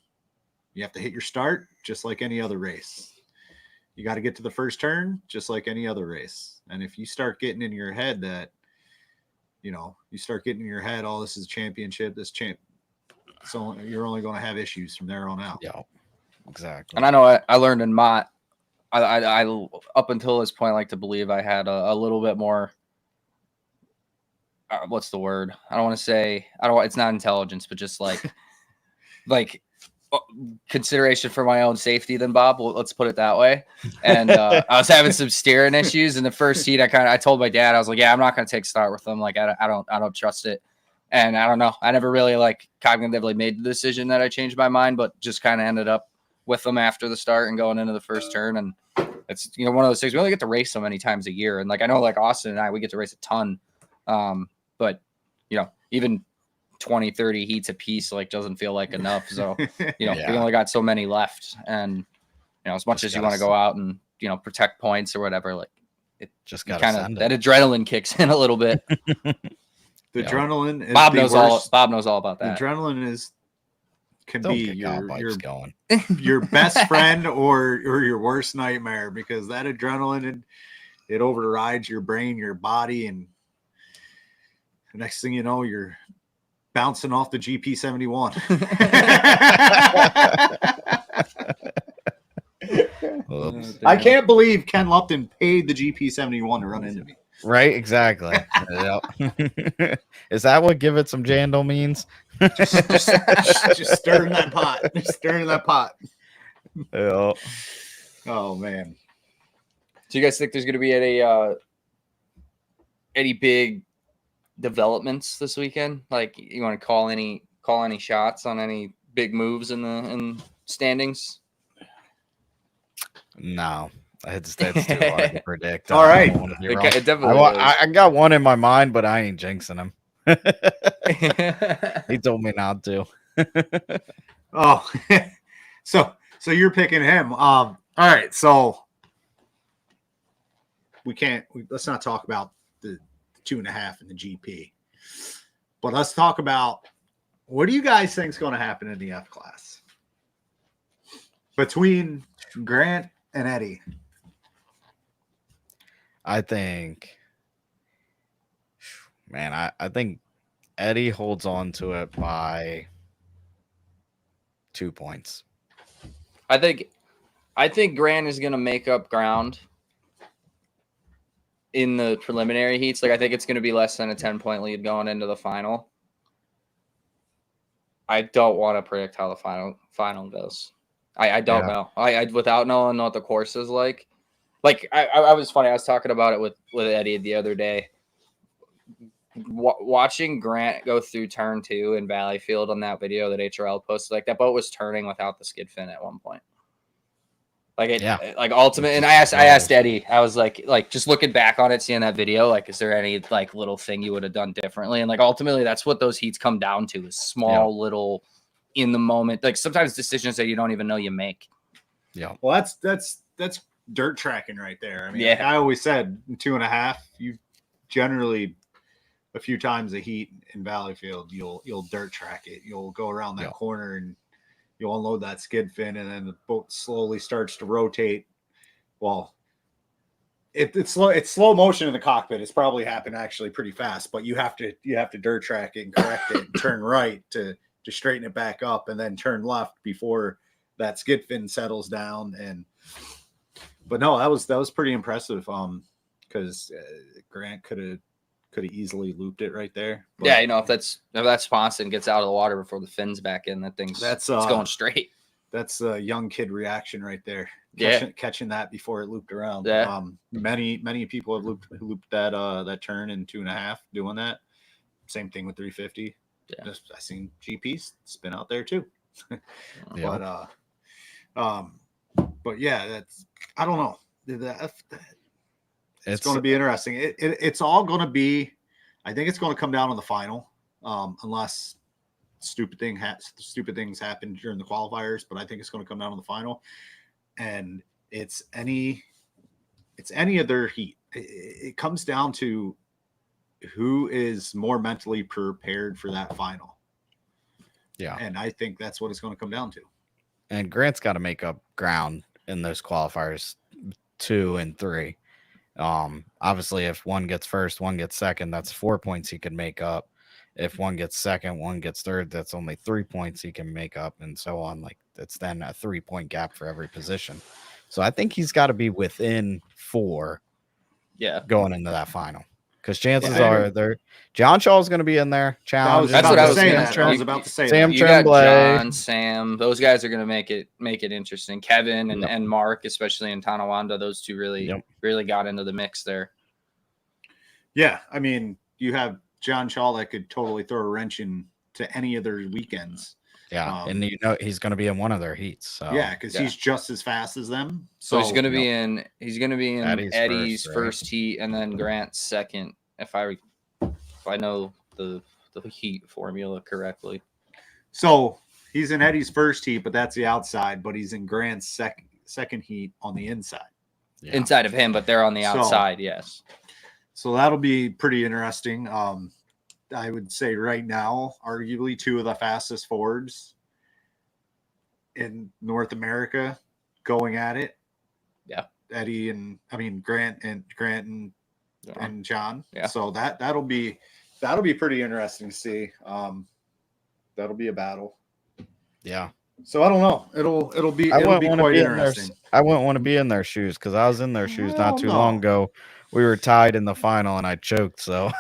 you have to hit your start just like any other race. You got to get to the first turn just like any other race. And if you start getting in your head that, you know, oh, this is a championship, so you're only going to have issues from there on out. Yeah, exactly. And I know I learned in Mott, I up until this point like to believe I had a little bit more. What's the word? It's not intelligence, but just like consideration for my own safety than Bob. Well, let's put it that way. And I was having some steering issues in the first heat. I told my dad, I was like, yeah, I'm not going to take start with them. Like, I don't trust it. And I don't know. I never really cognitively made the decision that I changed my mind, but just kind of ended up with them after the start and going into the first turn. And it's, you know, one of those things we only get to race so many times a year. And I know Austin and we get to race a ton. But you know, even 20, 30 heats a piece, doesn't feel like enough. So, you know, we only got so many left. And, you know, as much as you want to go out and, you know, protect points or whatever, it just got that adrenaline kicks in a little bit. The adrenaline is Bob knows all about that. Adrenaline can be your best friend or your worst nightmare, because that adrenaline, it overrides your brain, your body, and the next thing you know, you're bouncing off the GP71. I can't believe Ken Lupton paid the GP71 to run into me. Right, exactly. Is that what give it some jandal means? just stirring that pot. Stirring that pot. Yeah. Oh man. Do you guys think there's going to be any big developments this weekend? You want to call any shots on any big moves in standings? No. That's too hard to predict. All right. I got one in my mind, but I ain't jinxing him. He told me not to. Oh, so you're picking him. All right. So let's not talk about the 2.5 in the GP, but let's talk about, what do you guys think is going to happen in the F class between Grant and Eddie? I think Eddie holds on to it by 2 points. I think Grant is going to make up ground in the preliminary heats. I think it's going to be less than a 10-point lead going into the final. I don't want to predict how the final goes. I don't know. I without knowing what the course is like. I was funny. I was talking about it with Eddie the other day. Watching Grant go through turn 2 in Valleyfield on that video that HRL posted, that boat was turning without the skid fin at one point. Ultimate. And I asked Eddie, I was just looking back on it, seeing that video, is there any little thing you would have done differently? And ultimately that's what those heats come down to, is small little in the moment, sometimes decisions that you don't even know you make. Yeah. Well, that's dirt tracking right there. I mean, I always said 2.5, you generally a few times a heat in Valleyfield, you'll dirt track it. You'll go around that corner and you'll unload that skid fin, and then the boat slowly starts to rotate. Well, it's slow motion in the cockpit. It's probably happened actually pretty fast, but you have to dirt track it and correct it and turn right to straighten it back up, and then turn left before that skid fin settles down. But no, that was pretty impressive. Because Grant could have easily looped it right there. But if that sponson gets out of the water before the fin's back in, it's going straight. That's a young kid reaction right there. Catching that before it looped around. Yeah. Many people have looped that turn in 2.5, doing that. Same thing with 350. Yeah. I seen GPs spin out there too. But yeah, that's, I don't know. It's going to be interesting. It's all going to be, I think it's going to come down to the final, unless stupid things happen during the qualifiers, but I think it's going to come down to the final, and it's any of their heat. It comes down to who is more mentally prepared for that final. Yeah. And I think that's what it's going to come down to. And Grant's got to make up ground in those qualifiers 2 and 3. Obviously, if one gets first, one gets second, that's 4 points he could make up. If one gets second, one gets third, that's only 3 points he can make up, and so on. Like, it's then a 3-point gap for every position. So I think he's got to be within 4 going into that final. Because chances are John Shaw's going to be in there. Challenge. That's what I was saying. gonna- I was about to say. Sam You got Tremblay. John, Sam, those guys are going to make it interesting. Kevin and Mark, especially in Tonawanda, those two really got into the mix there. Yeah, I mean, you have John Shaw that could totally throw a wrench into any of their weekends. Yeah, and he's going to be in one of their heats. So Yeah, because he's just as fast as them. So he's going to be in Eddie's Eddie's first, first heat and then Grant's second, if I know the heat formula correctly. So he's in Eddie's first heat, but that's the outside. But he's in Grant's second heat on the inside. Yeah. Inside of him, but they're on the So- outside, yes. So that'll be pretty interesting. I would say right now, arguably 2 of the fastest forwards in North America going at it. Yeah. Grant and John. Yeah. So that'll be pretty interesting to see. That'll be a battle. Yeah. So I don't know. It'll be quite interesting. I wouldn't want to be in their shoes because I was in their shoes not too Hell no. long ago. We were tied in the final and I choked. So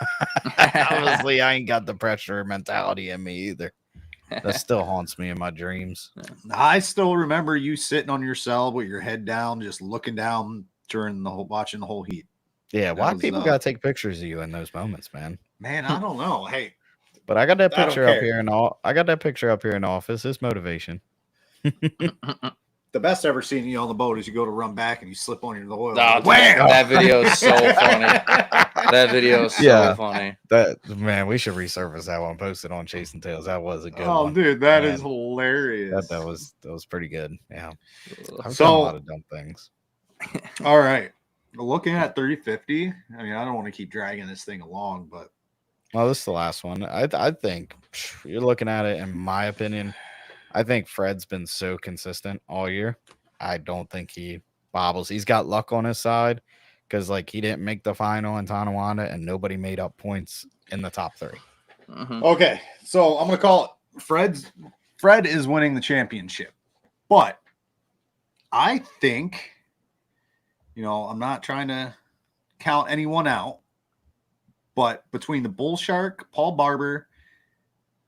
obviously I ain't got the pressure mentality in me either. That still haunts me in my dreams. I still remember you sitting on your cell with your head down, just looking down during watching the whole heat. Yeah, why was, people gotta take pictures of you in those moments, man? Man, I don't know. Hey, But I got that I don't picture up care. here I got that picture up here in the office. It's motivation. the best ever seeing you on the boat is you go to run back and you slip on your oil. Oh, Wham! that video is so funny. That video is so funny. That man, we should resurface that one, post it on Chasing Tails. That was a good Oh, one. dude, that Man. is hilarious. That was pretty good. Yeah. I've So- done a lot of dumb things. All right. Looking at 350, I mean, I don't want to keep dragging this thing along, but Well, this is the last one. I think you're looking at it, in my opinion, I think Fred's been so consistent all year. I don't think he bobbles. He's got luck on his side because, like, he didn't make the final in Tonawanda and nobody made up points in the top 3. Mhm. okay. So I'm going to call it Fred is winning the championship, but I think, I'm not trying to count anyone out, but between the Bull Shark, Paul Barber,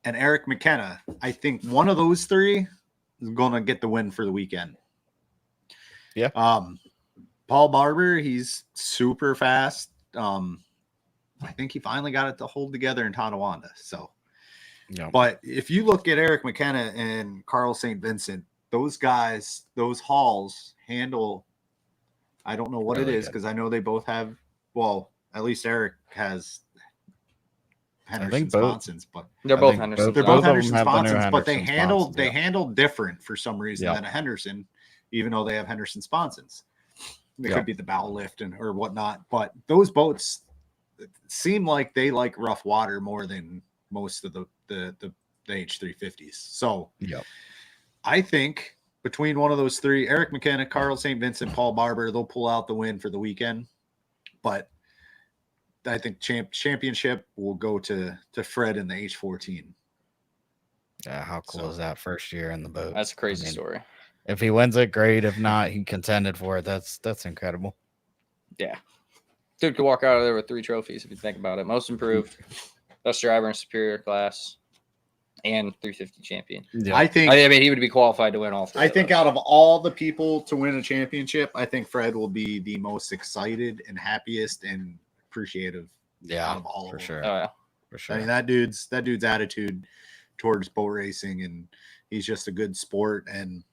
and Eric McKenna, I think one of those 3 is going to get the win for the weekend. Yeah. Paul Barber, he's super fast. I think he finally got it to hold together in Tonawanda. So, Yeah. but if you look at Eric McKenna and Carl St. Vincent, those guys, those hauls handle, I don't know what Really it is good. because I know they both have, well, at least Eric has Henderson think both- sponsons, but They're I both think Henderson. they're both both of them Henderson have the new sponsons, but they Henderson handle sponsons, they yeah. handle different for some reason Yeah. than a Henderson, even though they have Henderson sponsons. It Yeah. could be the bow lift or whatnot, but those boats seem like they like rough water more than most of the H350s. So Yep. I think between one of those 3, Eric McKenna, Carl St. Vincent, Paul Barber, they'll pull out the win for the weekend. But I think championship will go to Fred in the H14. Yeah. How cool So- is that first year in the boat? That's a crazy I mean, story. If he wins it, great. If not, he contended for it. That's incredible. Yeah. Dude could walk out of there with 3 trophies if you think about it. Most improved, best driver in superior class, and 350 champion. Yeah. I think I mean, he would be qualified to win all 3. I think out of all the people to win a championship, I think Fred will be the most excited and happiest and appreciative out of all for of them. sure. Oh, yeah. For sure. I mean, that dude's attitude towards boat racing, and he's just a good sport, and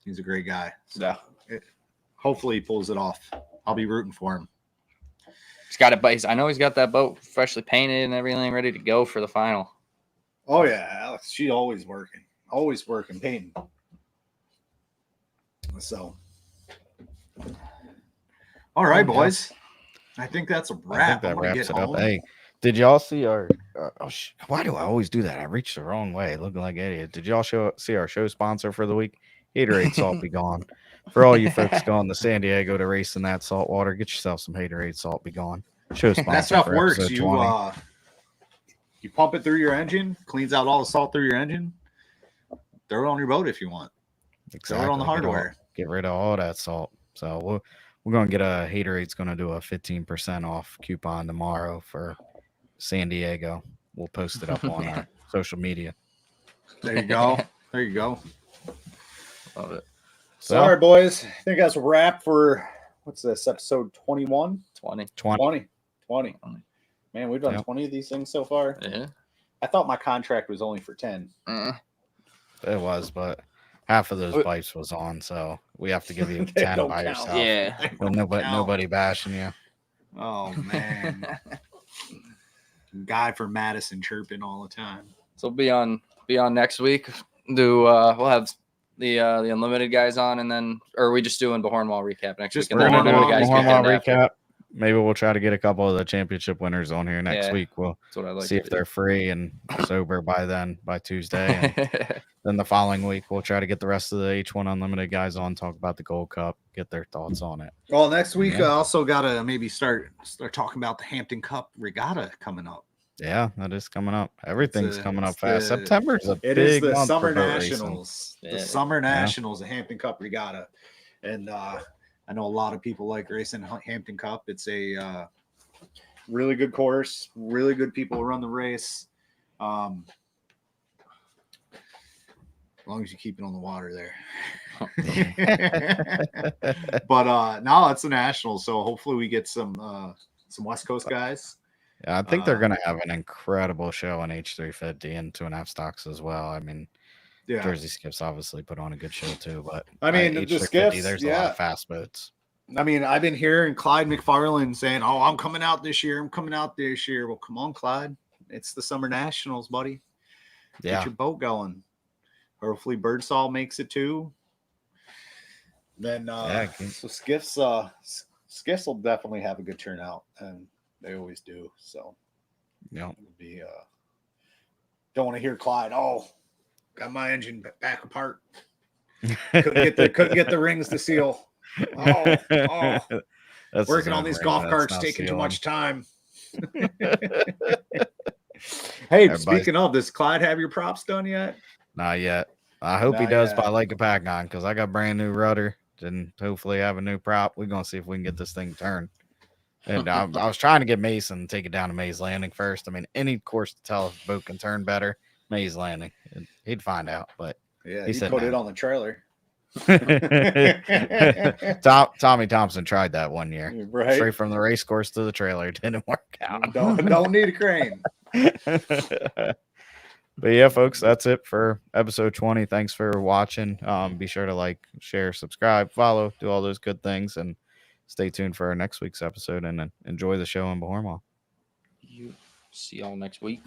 he's a great guy. So hopefully he pulls it off. I'll be rooting for him. He's got it, but I know he's got that boat freshly painted and everything ready to go for the final. Oh yeah, She's always working, Peyton. So, all right, boys. I think that's a I wrap. think that I'm gonna wraps get it up. home. Hey, did y'all see our? Why do I always do that? I reached the wrong way, looking like an idiot. Did y'all see our show sponsor for the week? Haterade Salt Be Gone. For all you folks going to San Diego to race in that salt water, get yourself some Haterade Salt Be Gone. Show sponsor That stuff for works. episode You 20. you pump it through your engine, cleans out all the salt through your engine. Throw it on your boat if you want. Throw it on the hardware. Get rid of all that salt. So we're gonna get a Haterade's gonna do a 15% off coupon tomorrow for San Diego. We'll post it up on our social media. There you go. There you go. Love it. So, all right, boys. I think that's a wrap for what's this, episode 21? 20. 20. 20. Man, we've done Yep. 20 of these things so far. Yeah. I thought my contract was only for 10. It was, but half of those Oh. bites was on, so we have to give you They 10 don't by count. yourself. Yeah. Well, nobody bashing you. Oh, man. Guy from Madison chirping all the time. So be on next week. We'll have the unlimited guys on, and then or are we just doing Bahorn Wall recap next Just week? And We're then gonna do a unlimited guys Bahorn Wall weekend after. recap. Maybe we'll try to get a couple of the championship winners on here next Yeah. week. We'll That's what I like. see if they're free and sober by Tuesday. And then the following week, we'll try to get the rest of the H1 Unlimited guys on, talk about the Gold Cup, get their thoughts on it. Well, next week Yeah. I also got to maybe start talking about the Hampton Cup Regatta coming up. Yeah, that is coming up. Everything's coming up it's fast. the- September's a It big is the month Summer for boat racing. Nationals. The Yeah. Summer Nationals, the Hampton Cup Regatta. And I know a lot of people like racing Hampton Cup. It's a really good course, really good people who run the race. As long as you keep it on the water there. But no, it's a national, so hopefully we get some West Coast guys. Yeah, I think they're going to have an incredible show on H350 and 2.5 stocks as well. I mean, Yeah. Jersey Skiffs obviously put on a good show too, but I mean, the H350, Skiffs, there's a lot yeah. of fast boats. I mean, I've been hearing Clyde McFarland saying, "Oh, I'm coming out this year. I'm coming out this year." Well, come on, Clyde. It's the Summer Nationals, buddy. Get Yeah, your boat going. Hopefully, Birdsall makes it too. Then, so Skiffs will definitely have a good turnout, and they always do. So, yeah. it'll be. Don't want to hear Clyde. Oh, got my engine back apart. Couldn't get the rings to seal. Oh. That's Working on his these own golf ring, carts that's not taking too sealing. much time. Hey, Everybody's- speaking of, does Clyde have your props done yet? Not yet. I hope he Not does yet. by Lake of Pagon because I got brand new rudder and hopefully have a new prop. We're gonna see if we can get this thing turned. And I was trying to get Mason to take it down to Mays Landing first. I mean, any course to tell if the boat can turn better, Mays Landing. And he'd find out, but Yeah, He he said put it no. on the trailer. Tommy Thompson tried that one year. Right. Straight from the race course to the trailer. It didn't work out. Don't need a crane. But yeah, folks, that's it for episode 20. Thanks for watching. Be sure to like, share, subscribe, follow, do all those good things, and stay tuned for our next week's episode and enjoy the show in Bahorma. See y'all next week.